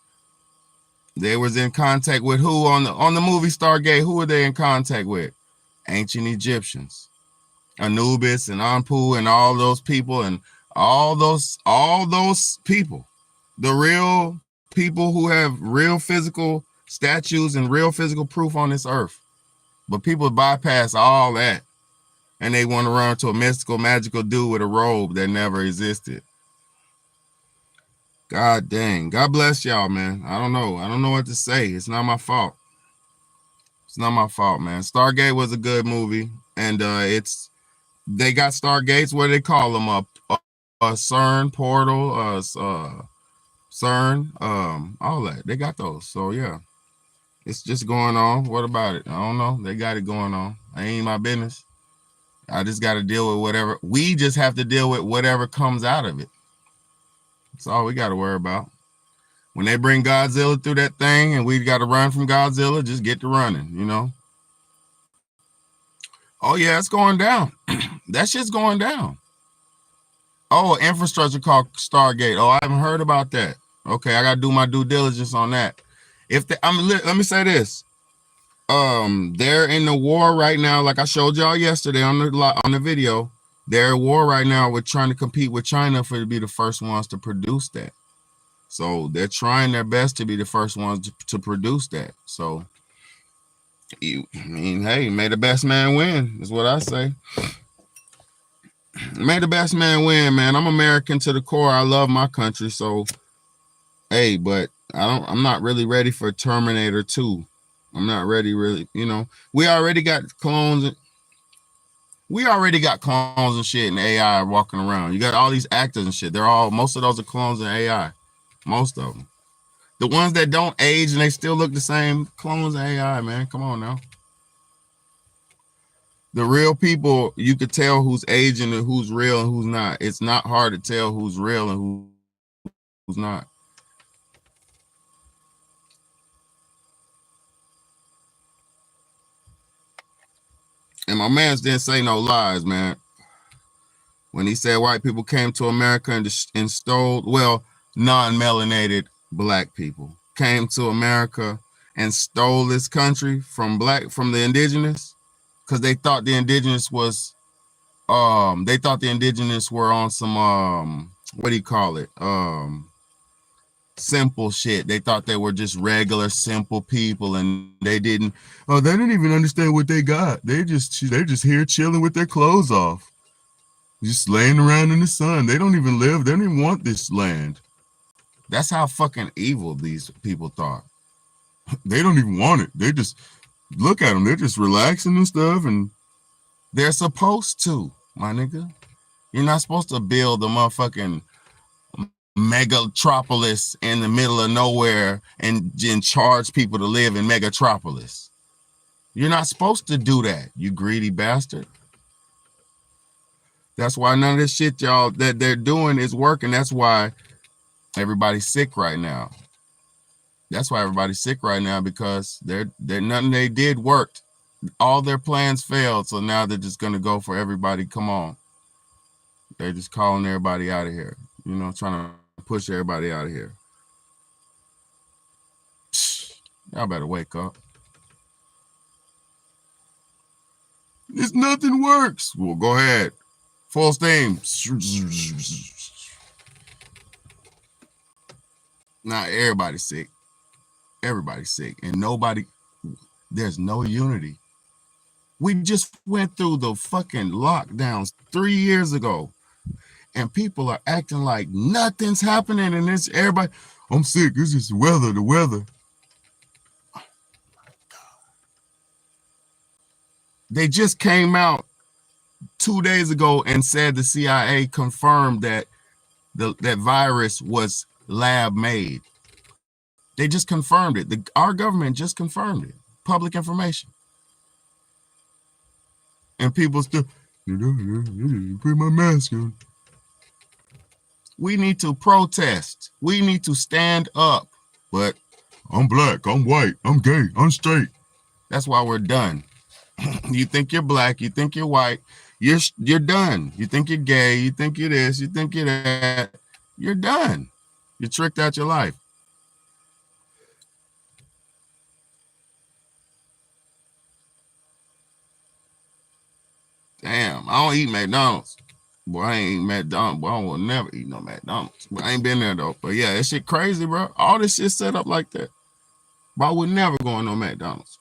They was in contact with who on the movie Stargate? Who were they in contact with? Ancient Egyptians. Anubis and Anpu and all those people and All those people, the real people who have real physical statues and real physical proof on this earth. But people bypass all that and they want to run to a mystical, magical dude with a robe that never existed. God dang. God bless y'all, man. I don't know. I don't know what to say. It's not my fault. It's not my fault, man. Stargate was a good movie. And they got Stargates, what do they call them? A CERN portal, CERN, all that. They got those. So yeah. It's just going on. What about it? I don't know. They got it going on. I ain't my business. I just got to deal with whatever. We just have to deal with whatever comes out of it. That's all we got to worry about. When they bring Godzilla through that thing and we got to run from Godzilla, just get to running, you know? Oh, yeah, it's going down. That shit's going down. Oh, infrastructure called Stargate. Oh, I haven't heard about that. Okay, I got to do my due diligence on that. Let me say this. They're in the war right now, like I showed y'all yesterday on the video. They're at war right now with trying to compete with China to be the first ones to produce that. So they're trying their best to be the first ones to produce that. So, hey, may the best man win, is what I say. May the best man win, man. I'm American to the core. I love my country. So, hey, but I'm not really ready for Terminator 2. I'm not ready, really. You know, we already got clones and shit and AI walking around. You got all these actors and shit. Most of those are clones and AI. Most of them. The ones that don't age and they still look the same, clones and AI, man. Come on now. The real people, you could tell who's aging and who's real and who's not. It's not hard to tell who's real and who's not. And my man didn't say no lies, man. When he said white people came to America and stole, well, non-melanated black people came to America and stole this country from the indigenous, because they thought the indigenous were on some what do you call it? Simple shit. They thought they were just regular simple people, and they didn't even understand what they got. They're just here chilling with their clothes off, just laying around in the sun. They don't even live. They don't even want this land. That's how fucking evil these people thought. They don't even want it. They just look at them. They're just relaxing and stuff, and they're supposed to, my nigga. You're not supposed to build a motherfucking megatropolis in the middle of nowhere and charge people to live in megatropolis. You're not supposed to do that, you greedy bastard. That's why none of this shit y'all that they're doing is working. That's why everybody's sick right now. That's why everybody's sick right now, because they're nothing they did worked. All their plans failed, so now they're just gonna go for everybody. Come on. They're just calling everybody out of here. You know, trying to push everybody out of here. Y'all better wake up. This nothing works. Well, go ahead. Full steam. Now everybody's sick. Everybody's sick. And there's no unity. We just went through the fucking lockdowns 3 years ago. And people are acting like nothing's happening, and it's everybody, I'm sick, it's just the weather. They just came out 2 days ago and said the CIA confirmed that that virus was lab made. They just confirmed it. Our government just confirmed it. Public information. And people still, put my mask on. We need to protest. We need to stand up. But I'm black, I'm white, I'm gay, I'm straight. That's why we're done. You think you're black, you think you're white, you're done. You think you're gay, you think you're this, you think you're that. You're done. You're tricked out your life. Damn, I don't eat McDonald's. Boy, I ain't McDonald's. Boy, I will never eat no McDonald's. But I ain't been there though. But yeah, that shit crazy, bro. All this shit set up like that. But I would never go on no McDonald's.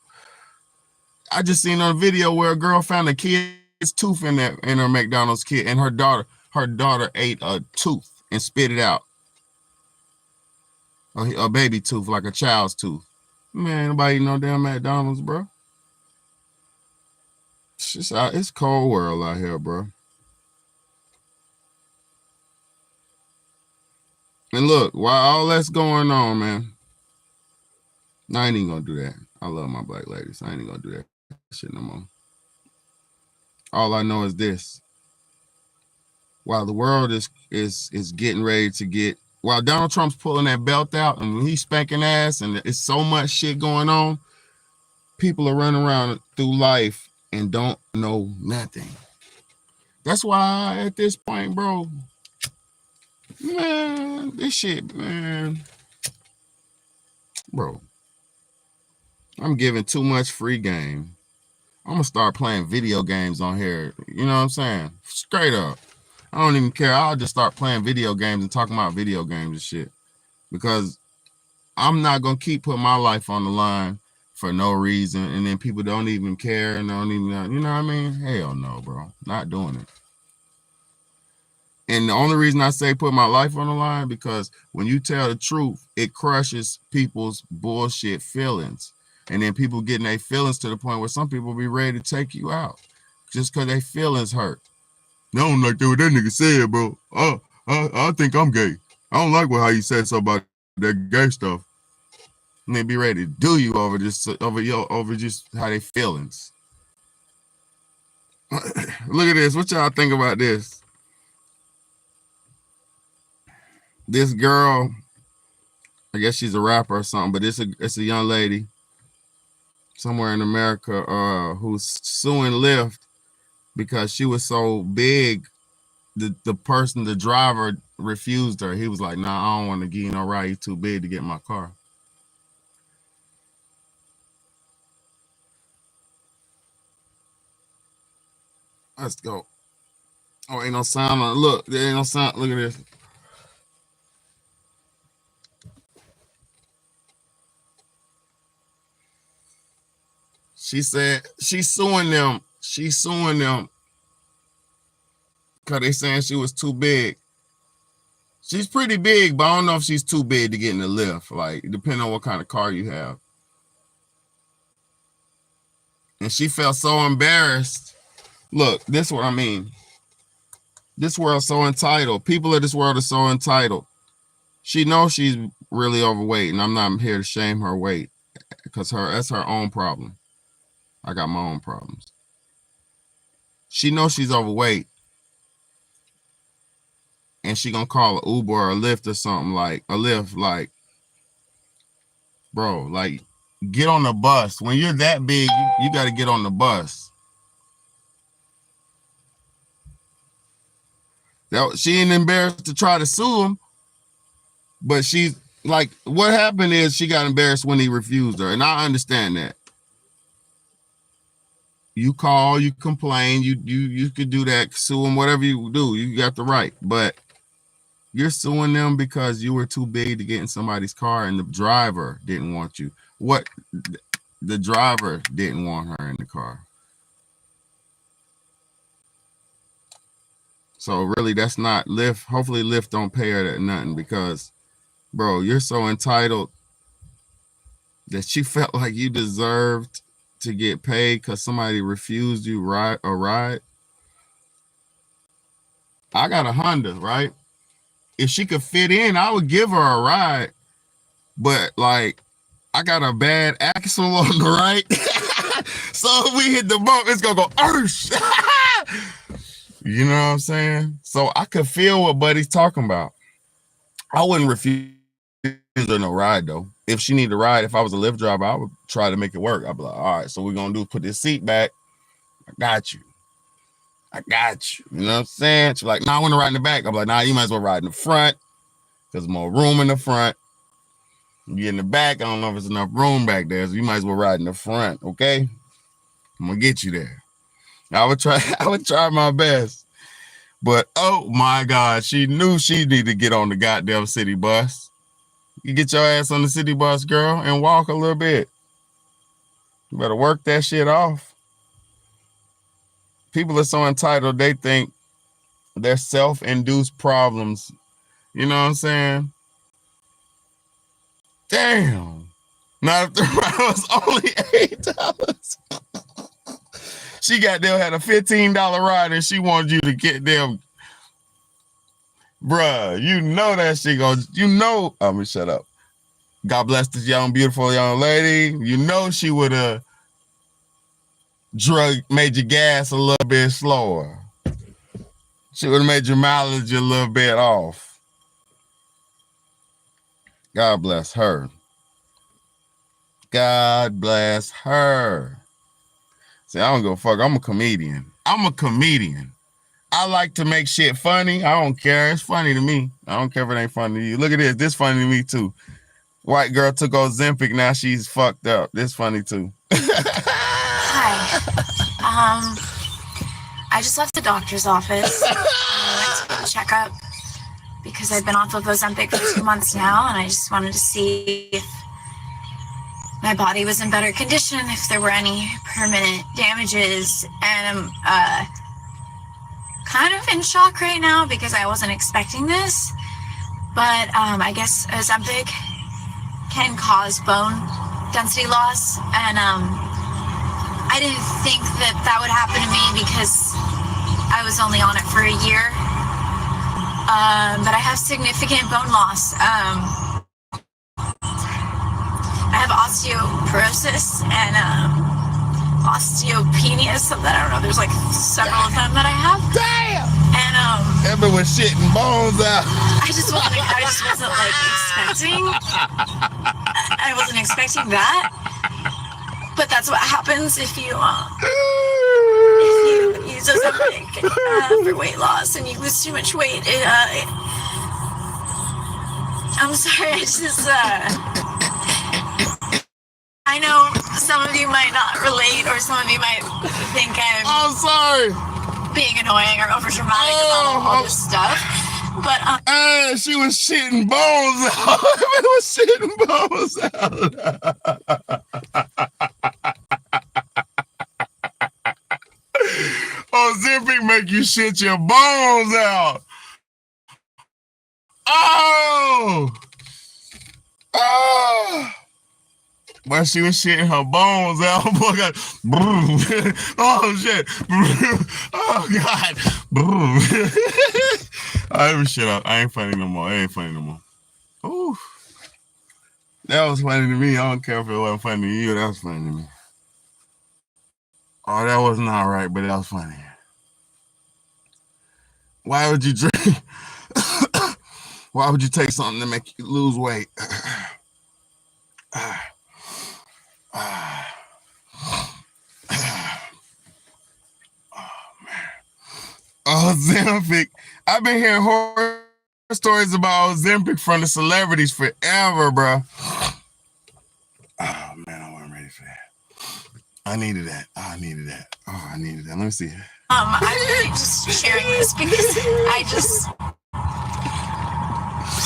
I just seen on a video where a girl found a kid's tooth in her McDonald's kit, and her daughter ate a tooth and spit it out. A baby tooth, like a child's tooth. Man, nobody eat no damn McDonald's, bro. It's cold world out here, bro. And look, while all that's going on, man, I ain't even gonna do that. I love my black ladies. I ain't even gonna do that shit no more. All I know is this. While the world is getting ready to get, while Donald Trump's pulling that belt out and he's spanking ass and it's so much shit going on, people are running around through life and don't know nothing. That's why at this point, bro, man, this shit, man, bro, I'm giving too much free game. I'm gonna start playing video games on here. You know what I'm saying? Straight up. I don't even care. I'll just start playing video games and talking about video games and shit. Because I'm not gonna keep putting my life on the line for no reason, and then people don't even care and don't even, you know what I mean? Hell no, bro. Not doing it. And the only reason I say put my life on the line, because when you tell the truth, it crushes people's bullshit feelings. And then people getting their feelings to the point where some people be ready to take you out just because their feelings hurt. I don't like what that nigga said, bro. I think I'm gay. I don't like how you said something about that gay stuff. And they be ready to do you over just how they feelings. Look at this. What y'all think about this? This girl, I guess she's a rapper or something, but it's a young lady somewhere in America who's suing Lyft because she was so big. The driver refused her. He was like, nah, I don't want to give you no ride. You're too big to get in my car. Let's go. Oh, ain't no sound on. Look, there ain't no sound. Look at this. She said she's suing them. She's suing them because they saying she was too big. She's pretty big, but I don't know if she's too big to get in the Lyft. Like, depending on what kind of car you have. And she felt so embarrassed. Look, this is what I mean. This world's so entitled. People of this world are so entitled. She knows she's really overweight, and I'm not here to shame her weight because that's her own problem. I got my own problems. She knows she's overweight, and she gonna call an Uber or a Lyft or something, like a Lyft, like, bro, like, get on the bus. When you're that big, you got to get on the bus. She ain't embarrassed to try to sue him, but she's like, what happened is she got embarrassed when he refused her, and I understand that. You call, you complain, you could do that, sue them, whatever you do, you got the right. But you're suing them because you were too big to get in somebody's car and the driver didn't want you. What? The driver didn't want her in the car. So really, that's not Lyft. Hopefully Lyft don't pay her that nothing because, bro, you're so entitled that she felt like you deserved to get paid because somebody refused you a ride. I got a Honda, right? If she could fit in, I would give her a ride. But like, I got a bad axle on the right. So if we hit the bump, it's gonna go arsh. You know what I'm saying? So I could feel what Buddy's talking about. I wouldn't refuse her no ride though. If she needed a ride, if I was a Lyft driver, I would try to make it work. I'd be like, all right, so we're gonna do is put this seat back. I got you. You know what I'm saying? She's like, nah, I want to ride in the back. I'm like, nah, you might as well ride in the front because there's more room in the front. You get in the back, I don't know if there's enough room back there, so you might as well ride in the front, okay? I'm gonna get you there. I would try my best. But oh my God, she knew she needed to get on the goddamn city bus. You get your ass on the city bus, girl, and walk a little bit. You better work that shit off. People are so entitled, they think they're self-induced problems. You know what I'm saying? Damn. Not if the ride was only $8. She goddamn had a $15 ride and she wanted you to get them. Bruh, you know that shit goes, you know, I'm gonna shut up. God bless this young, beautiful young lady. You know she would have made your gas a little bit slower. She would have made your mileage a little bit off. God bless her. God bless her. See, I don't give a fuck. I'm a comedian. I like to make shit funny. I don't care. It's funny to me. I don't care if it ain't funny to you. Look at this. This funny to me too. White girl took Ozempic. Now she's fucked up. This funny too. Hi. I just left the doctor's office. I went to get a checkup because I've been off of Ozempic for 2 months now, and I just wanted to see if my body was in better condition, if there were any permanent damages, and I'm kind of in shock right now because I wasn't expecting this, but I guess Ozempic can cause bone density loss, and I didn't think that would happen to me because I was only on it for a year, but I have significant bone loss. I have osteoporosis and osteopenia, something, I don't know, there's like several of them that I have. Damn! And everyone shitting bones out. I just wasn't like expecting. I wasn't expecting that. But that's what happens if you use Ozempic for weight loss and you lose too much weight. I'm sorry, I just I know some of you might not relate, or some of you might think I'm sorry being annoying or overdramatic about all this stuff. But she was shitting bones out. She was shitting bones out. Ozempic make you shit your bones out. Oh. But she was shitting her bones out. Boy, God. Oh shit. Oh God. I ever shit up. I ain't funny no more. It ain't funny no more. Ooh. That was funny to me. I don't care if it wasn't funny to you. That was funny to me. Oh, that was not right, but that was funny. Why would you drink? Why would you take something to make you lose weight? Ozempic. I've been hearing horror stories about Ozempic from the celebrities forever, bro. Oh man, I wasn't ready for that. I needed that. Oh, I needed that. Let me see. I'm really just sharing this because I just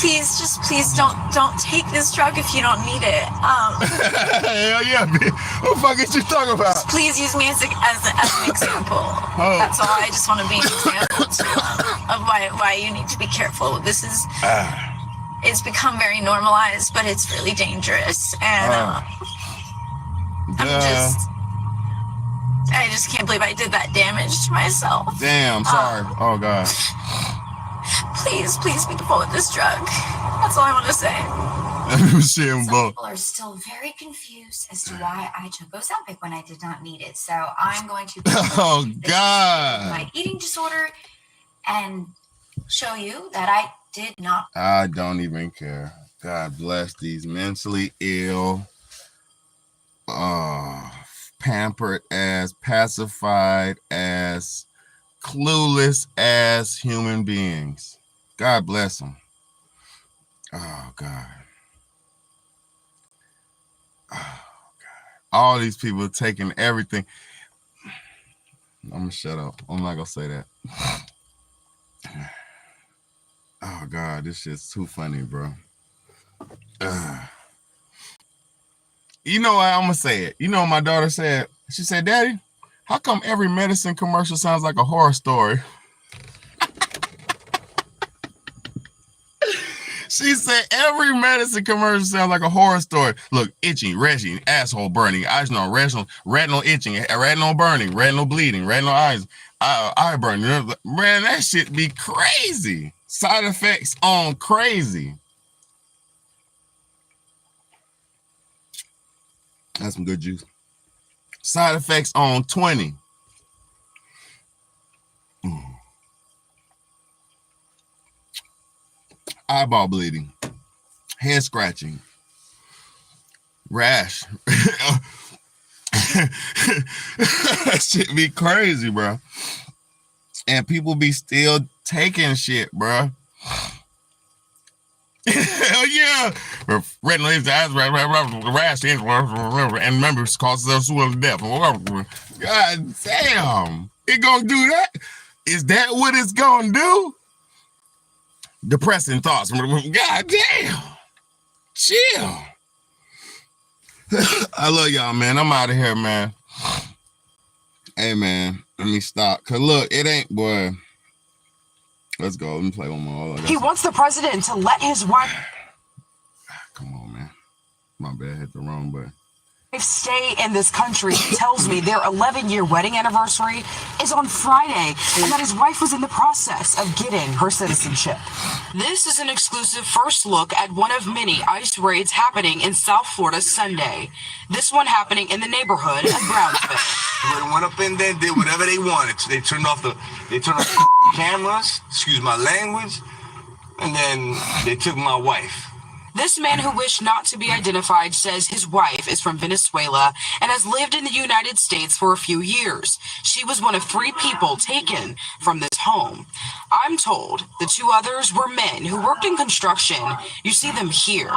please don't take this drug if you don't need it. Hell yeah, man. What the fuck is you talking about? Please use me as an example. Oh. That's all. I just want to be an example of why you need to be careful. This is it's become very normalized, but it's really dangerous, and I just can't believe I did that damage to myself. Damn, sorry. Oh God. Please be careful with this drug. That's all I want to say. Some people are still very confused as to why I took Ozempic when I did not need it. So I'm going to oh God, my eating disorder and show you that I did not. I don't even care. God bless these mentally ill, pampered ass, pacified ass, clueless ass human beings. God bless them. Oh God. Oh God. All these people taking everything. I'm gonna shut up. I'm not gonna say that. Oh God, this shit's too funny, bro. You know what? I'm gonna say it. You know what my daughter said? She said, "Daddy, how come every medicine commercial sounds like a horror story?" She said every medicine commercial sounds like a horror story. Look, itching, retching, asshole burning, eyes no retinal itching, retinal burning, retinal bleeding, retinal eyes, eye burning. Man, that shit be crazy. Side effects on crazy. That's some good juice. Side effects on 20. Eyeball bleeding, head scratching, rash. That shit be crazy, bro. And people be still taking shit, bro. Hell yeah. Retinal eyes, rash, and remember, it causes us to death. God damn. It gonna do that? Is that what it's gonna do? Depressing thoughts. God damn. Chill. I love y'all, man. I'm out of here, man. Hey, man. Let me stop. Cause look, it ain't, boy. Let's go. Let me play one more. He wants the president to let his wife. Come on, man. My bad. Hit the wrong button. Stay in this country. He tells me their 11-year wedding anniversary is on Friday and that his wife was in the process of getting her citizenship. This is an exclusive first look at one of many ICE raids happening in South Florida Sunday. This one happening in the neighborhood of Brownsville. They went up in there and did whatever they wanted. They turned off the cameras, excuse my language, and then they took my wife. This man who wished not to be identified says his wife is from Venezuela and has lived in the United States for a few years. She was one of 3 people taken from this home. I'm told the 2 others were men who worked in construction. You see them here.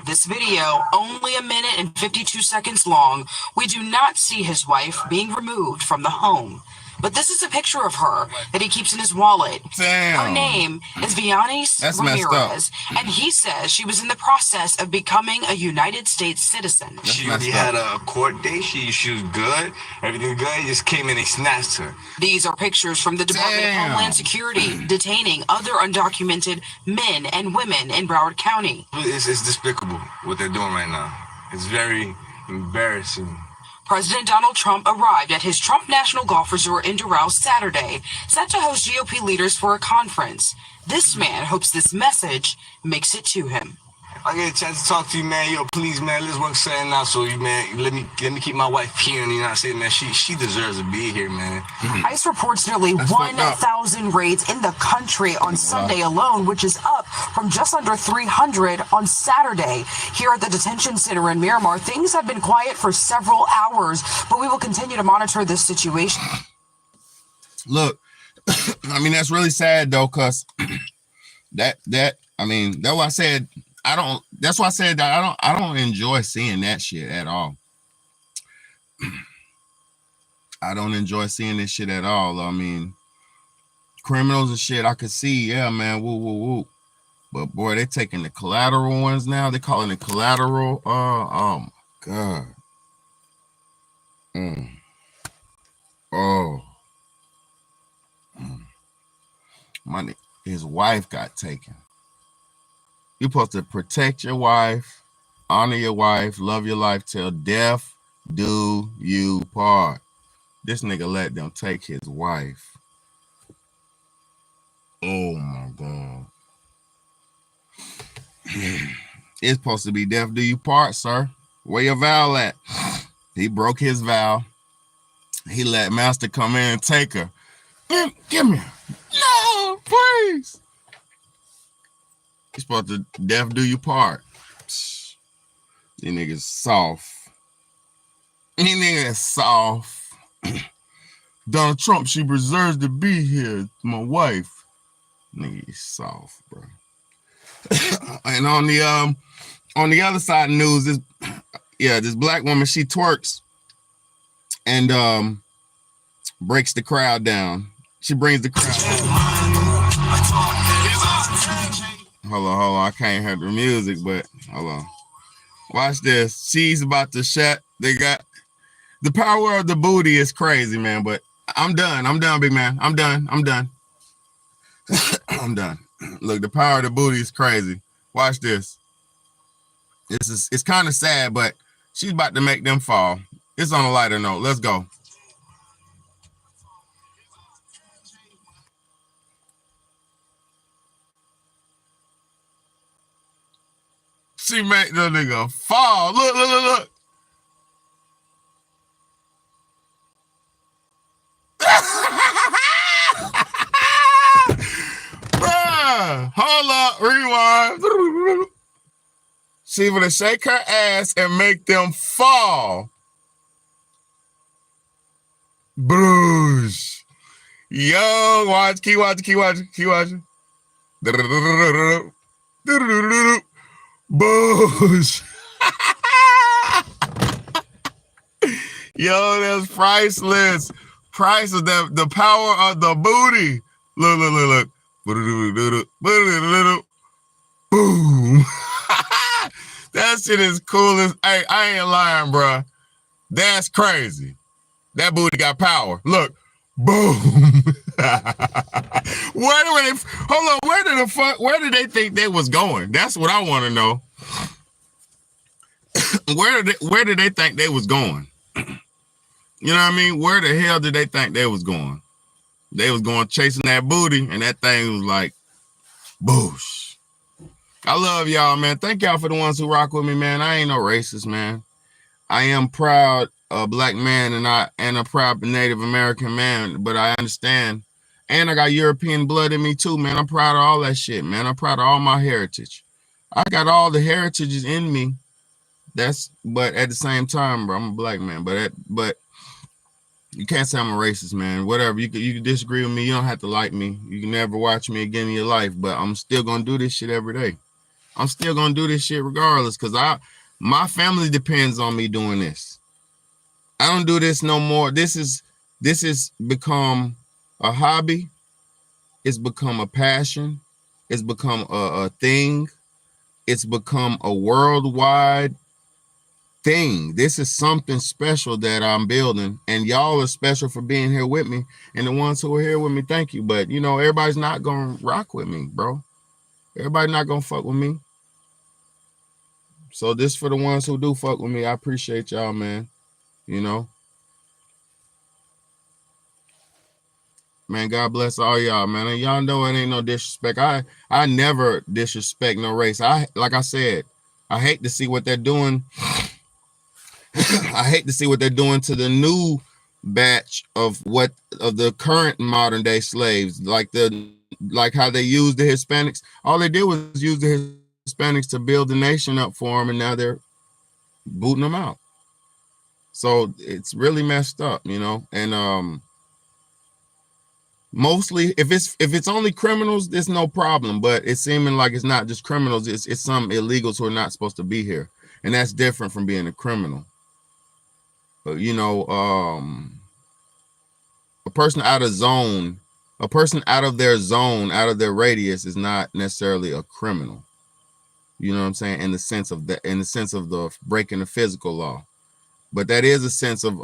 This video, only 1 minute and 52 seconds long, we do not see his wife being removed from the home. But this is a picture of her that he keeps in his wallet. Damn. Her name is Vianis Ramirez, and he says she was in the process of becoming a United States citizen. She already had a court date. She was good. Everything good. He just came in and snatched her. These are pictures from the Department of Homeland Security detaining other undocumented men and women in Broward County. It's despicable what they're doing right now. It's very embarrassing. President Donald Trump arrived at his Trump National Golf Resort in Doral Saturday, set to host GOP leaders for a conference. This man hopes this message makes it to him. If I get a chance to talk to you, man, yo, please, man, let's work something out. So, you, man, let me keep my wife here in the United States, man. She deserves to be here, man. ICE reports nearly 1,000 raids in the country on Sunday alone, which is up from just under 300 on Saturday. Here at the detention center in Miramar, things have been quiet for several hours, but we will continue to monitor this situation. Look, I mean, that's really sad though, cause that's why I said that's why I said that I don't enjoy seeing that shit at all. I don't enjoy seeing this shit at all. I mean, criminals and shit, I could see, yeah, man, woo, woo, woo. But boy, they taking the collateral ones now. They calling it collateral. Oh my God. Oh. Money. His wife got taken. You're supposed to protect your wife, honor your wife, love your life till death do you part. This nigga let them take his wife. Oh my God. It's supposed to be death do you part, sir. Where your vow at? He broke his vow. He let master come in and take her. Give me her. No, please. He's supposed to death do you part. These niggas soft. These niggas soft. Donald Trump, she deserves to be here. My wife. Nigga, soft, bro. And on the other side of the news, this black woman, she twerks and breaks the crowd down. She brings the crowd down. Hold on. I can't hear the music, but hold on. Watch this. She's about to shut. They got the power of the booty is crazy, man. But I'm done. I'm done, big man. I'm done. I'm done. I'm done. Look, the power of the booty is crazy. Watch this. It's kind of sad, but she's about to make them fall. It's on a lighter note. Let's go. She made the nigga fall. Look. Bruh, hold up, rewind. She gonna shake her ass and make them fall. Bruce. Yo, watch, keep watching. Boosh. Yo, that's priceless. Priceless. The power of the booty. Look. Boom. That shit is cool as. Hey, I ain't lying, bro. That's crazy. That booty got power. Look. Boom. Where did they think they was going? That's what I want to know. Where did they think they was going? You know what I mean? Where the hell did they think they was going? They was going chasing that booty, and that thing was like, boosh. I love y'all, man. Thank y'all for the ones who rock with me, man. I ain't no racist, man. I am proud a black man and a proud Native American man, but I understand. And I got European blood in me too, man. I'm proud of all that shit, man. I'm proud of all my heritage. I got all the heritages in me. But at the same time, bro, I'm a black man. But you can't say I'm a racist, man. Whatever. You can disagree with me. You don't have to like me. You can never watch me again in your life. But I'm still gonna do this shit every day. I'm still gonna do this shit regardless, because my family depends on me doing this. I don't do this no more. This is become a hobby. It's become a passion. It's become a thing. It's become a worldwide thing. This is something special that I'm building, and y'all are special for being here with me. And the ones who are here with me, thank you. But you know, everybody's not gonna rock with me, bro. Everybody not gonna fuck with me. So this for the ones who do fuck with me. I appreciate y'all, man. You know, man, God bless all y'all, man. And y'all know it ain't no disrespect. I never disrespect no race. Like I said, I hate to see what they're doing. I hate to see what they're doing to the new batch of the current modern day slaves, like how they use the Hispanics. All they did was use the Hispanics to build the nation up for them, and now they're booting them out. So it's really messed up, you know. And mostly, if it's only criminals, there's no problem. But it's seeming like it's not just criminals; it's some illegals who are not supposed to be here, and that's different from being a criminal. But you know, a person out of their zone, out of their radius, is not necessarily a criminal. You know what I'm saying? In the sense of the breaking the physical law. But that is a sense of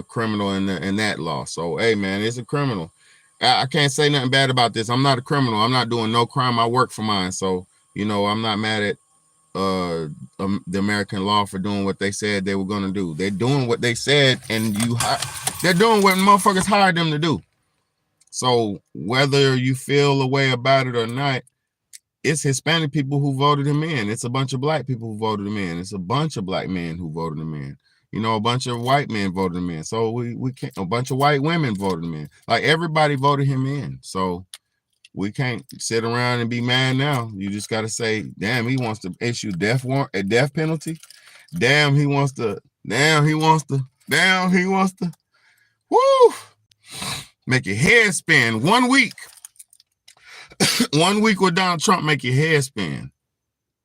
criminal in that law. So, hey, man, it's a criminal. I can't say nothing bad about this. I'm not a criminal. I'm not doing no crime. I work for mine. So, you know, I'm not mad at the American law for doing what they said they were going to do. They're doing what they said, and they're doing what motherfuckers hired them to do. So whether you feel a way about it or not, it's Hispanic people who voted him in. It's a bunch of black people who voted him in. It's a bunch of black men who voted him in. You know, a bunch of white men voted him in. So we can't. A bunch of white women voted him in. Like everybody voted him in. So we can't sit around and be mad now. You just got to say, damn, he wants to issue a death penalty. Damn, he wants to. Woo! Make your head spin 1 week. 1 week with Donald Trump make your head spin.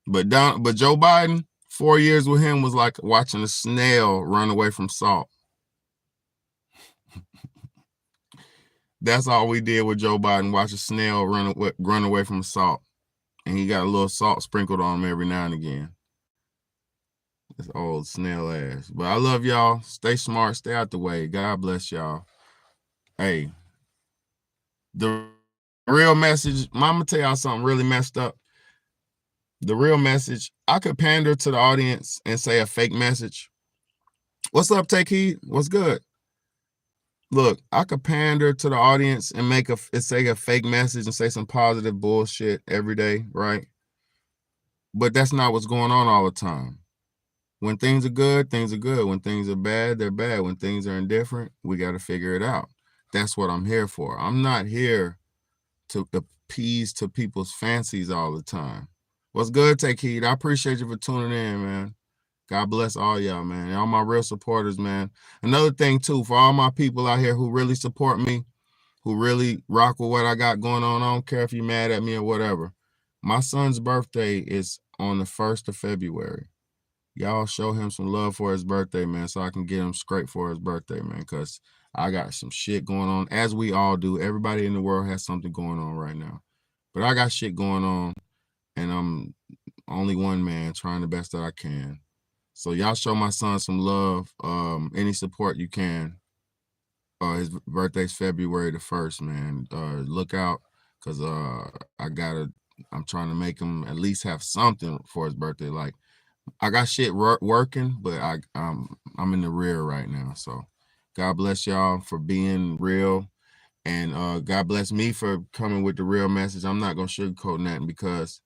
But Joe Biden, 4 years with him was like watching a snail run away from salt. That's all we did with Joe Biden, watch a snail run away from salt. And he got a little salt sprinkled on him every now and again. This old snail ass. But I love y'all. Stay smart. Stay out the way. God bless y'all. Hey, the real message, Mama tell y'all something really messed up. The real message, I could pander to the audience and say a fake message. What's up, Take Heed? What's good? Look, I could pander to the audience and say a fake message and say some positive bullshit every day, right? But that's not what's going on all the time. When things are good, things are good. When things are bad, they're bad. When things are indifferent, we got to figure it out. That's what I'm here for. I'm not here to appease to people's fancies all the time. What's good, Take Heed? I appreciate you for tuning in, man. God bless all y'all, man. All my real supporters, man. Another thing, too, for all my people out here who really support me, who really rock with what I got going on, I don't care if you're mad at me or whatever. My son's birthday is on the 1st of February. Y'all show him some love for his birthday, man, so I can get him straight for his birthday, man, because I got some shit going on, as we all do. Everybody in the world has something going on right now. But I got shit going on, and I'm only one man trying the best that I can. So y'all show my son some love, any support you can. His birthday's February the 1st, man. Look out, because I'm trying to make him at least have something for his birthday. Like, I got shit working, but I'm in the rear right now. So God bless y'all for being real, and God bless me for coming with the real message. I'm not gonna sugarcoat nothing, because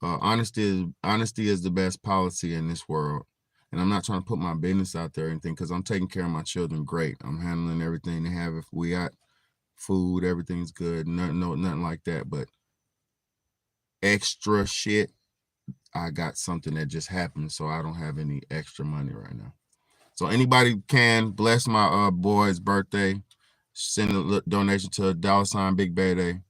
honesty is the best policy in this world. And I'm not trying to put my business out there or anything, because I'm taking care of my children great. I'm handling everything they have. If we got food, everything's good. Nothing like that. But extra shit, I got something that just happened, so I don't have any extra money right now. So anybody can bless my boy's birthday, send a donation to $ Big Bayday.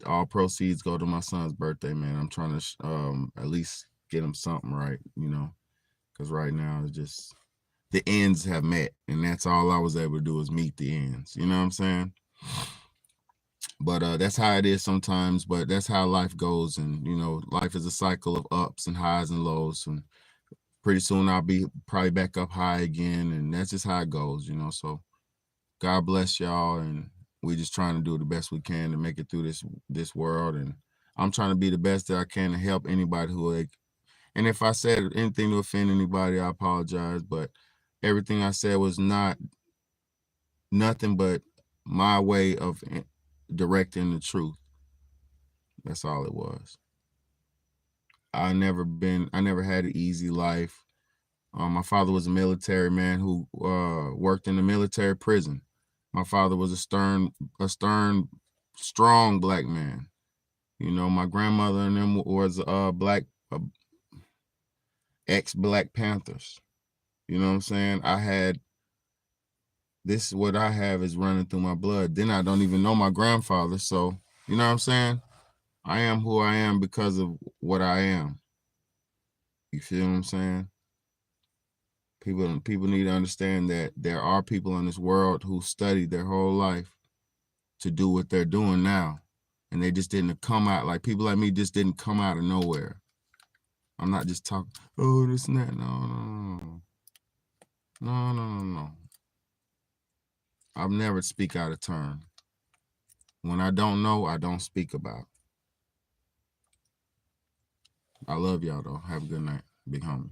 All proceeds go to my son's birthday, man. I'm trying to at least get him something right, because right now it's just the ends have met, and that's all I was able to do is meet the ends. You know what I'm saying? But that's how it is sometimes, but that's how life goes. And, life is a cycle of ups and highs and lows. And pretty soon I'll be probably back up high again. And that's just how it goes, So God bless y'all. And we're just trying to do the best we can to make it through this world. And I'm trying to be the best that I can to help anybody and if I said anything to offend anybody, I apologize. But everything I said was nothing but my way of directing the truth. That's all it was. I never had an easy life. My father was a military man who worked in a military prison. My father was a stern, strong black man. My grandmother and them was ex-Black Panthers. You know what I'm saying? What I have is running through my blood. Then I don't even know my grandfather. So, you know what I'm saying? I am who I am because of what I am. You feel what I'm saying? People need to understand that there are people in this world who studied their whole life to do what they're doing now. And they just didn't come out, like people like me just didn't come out of nowhere. I'm not just talking, oh, this and that. No. I'll never speak out of turn. When I don't know, I don't speak about. I love y'all, though. Have a good night. Big homie.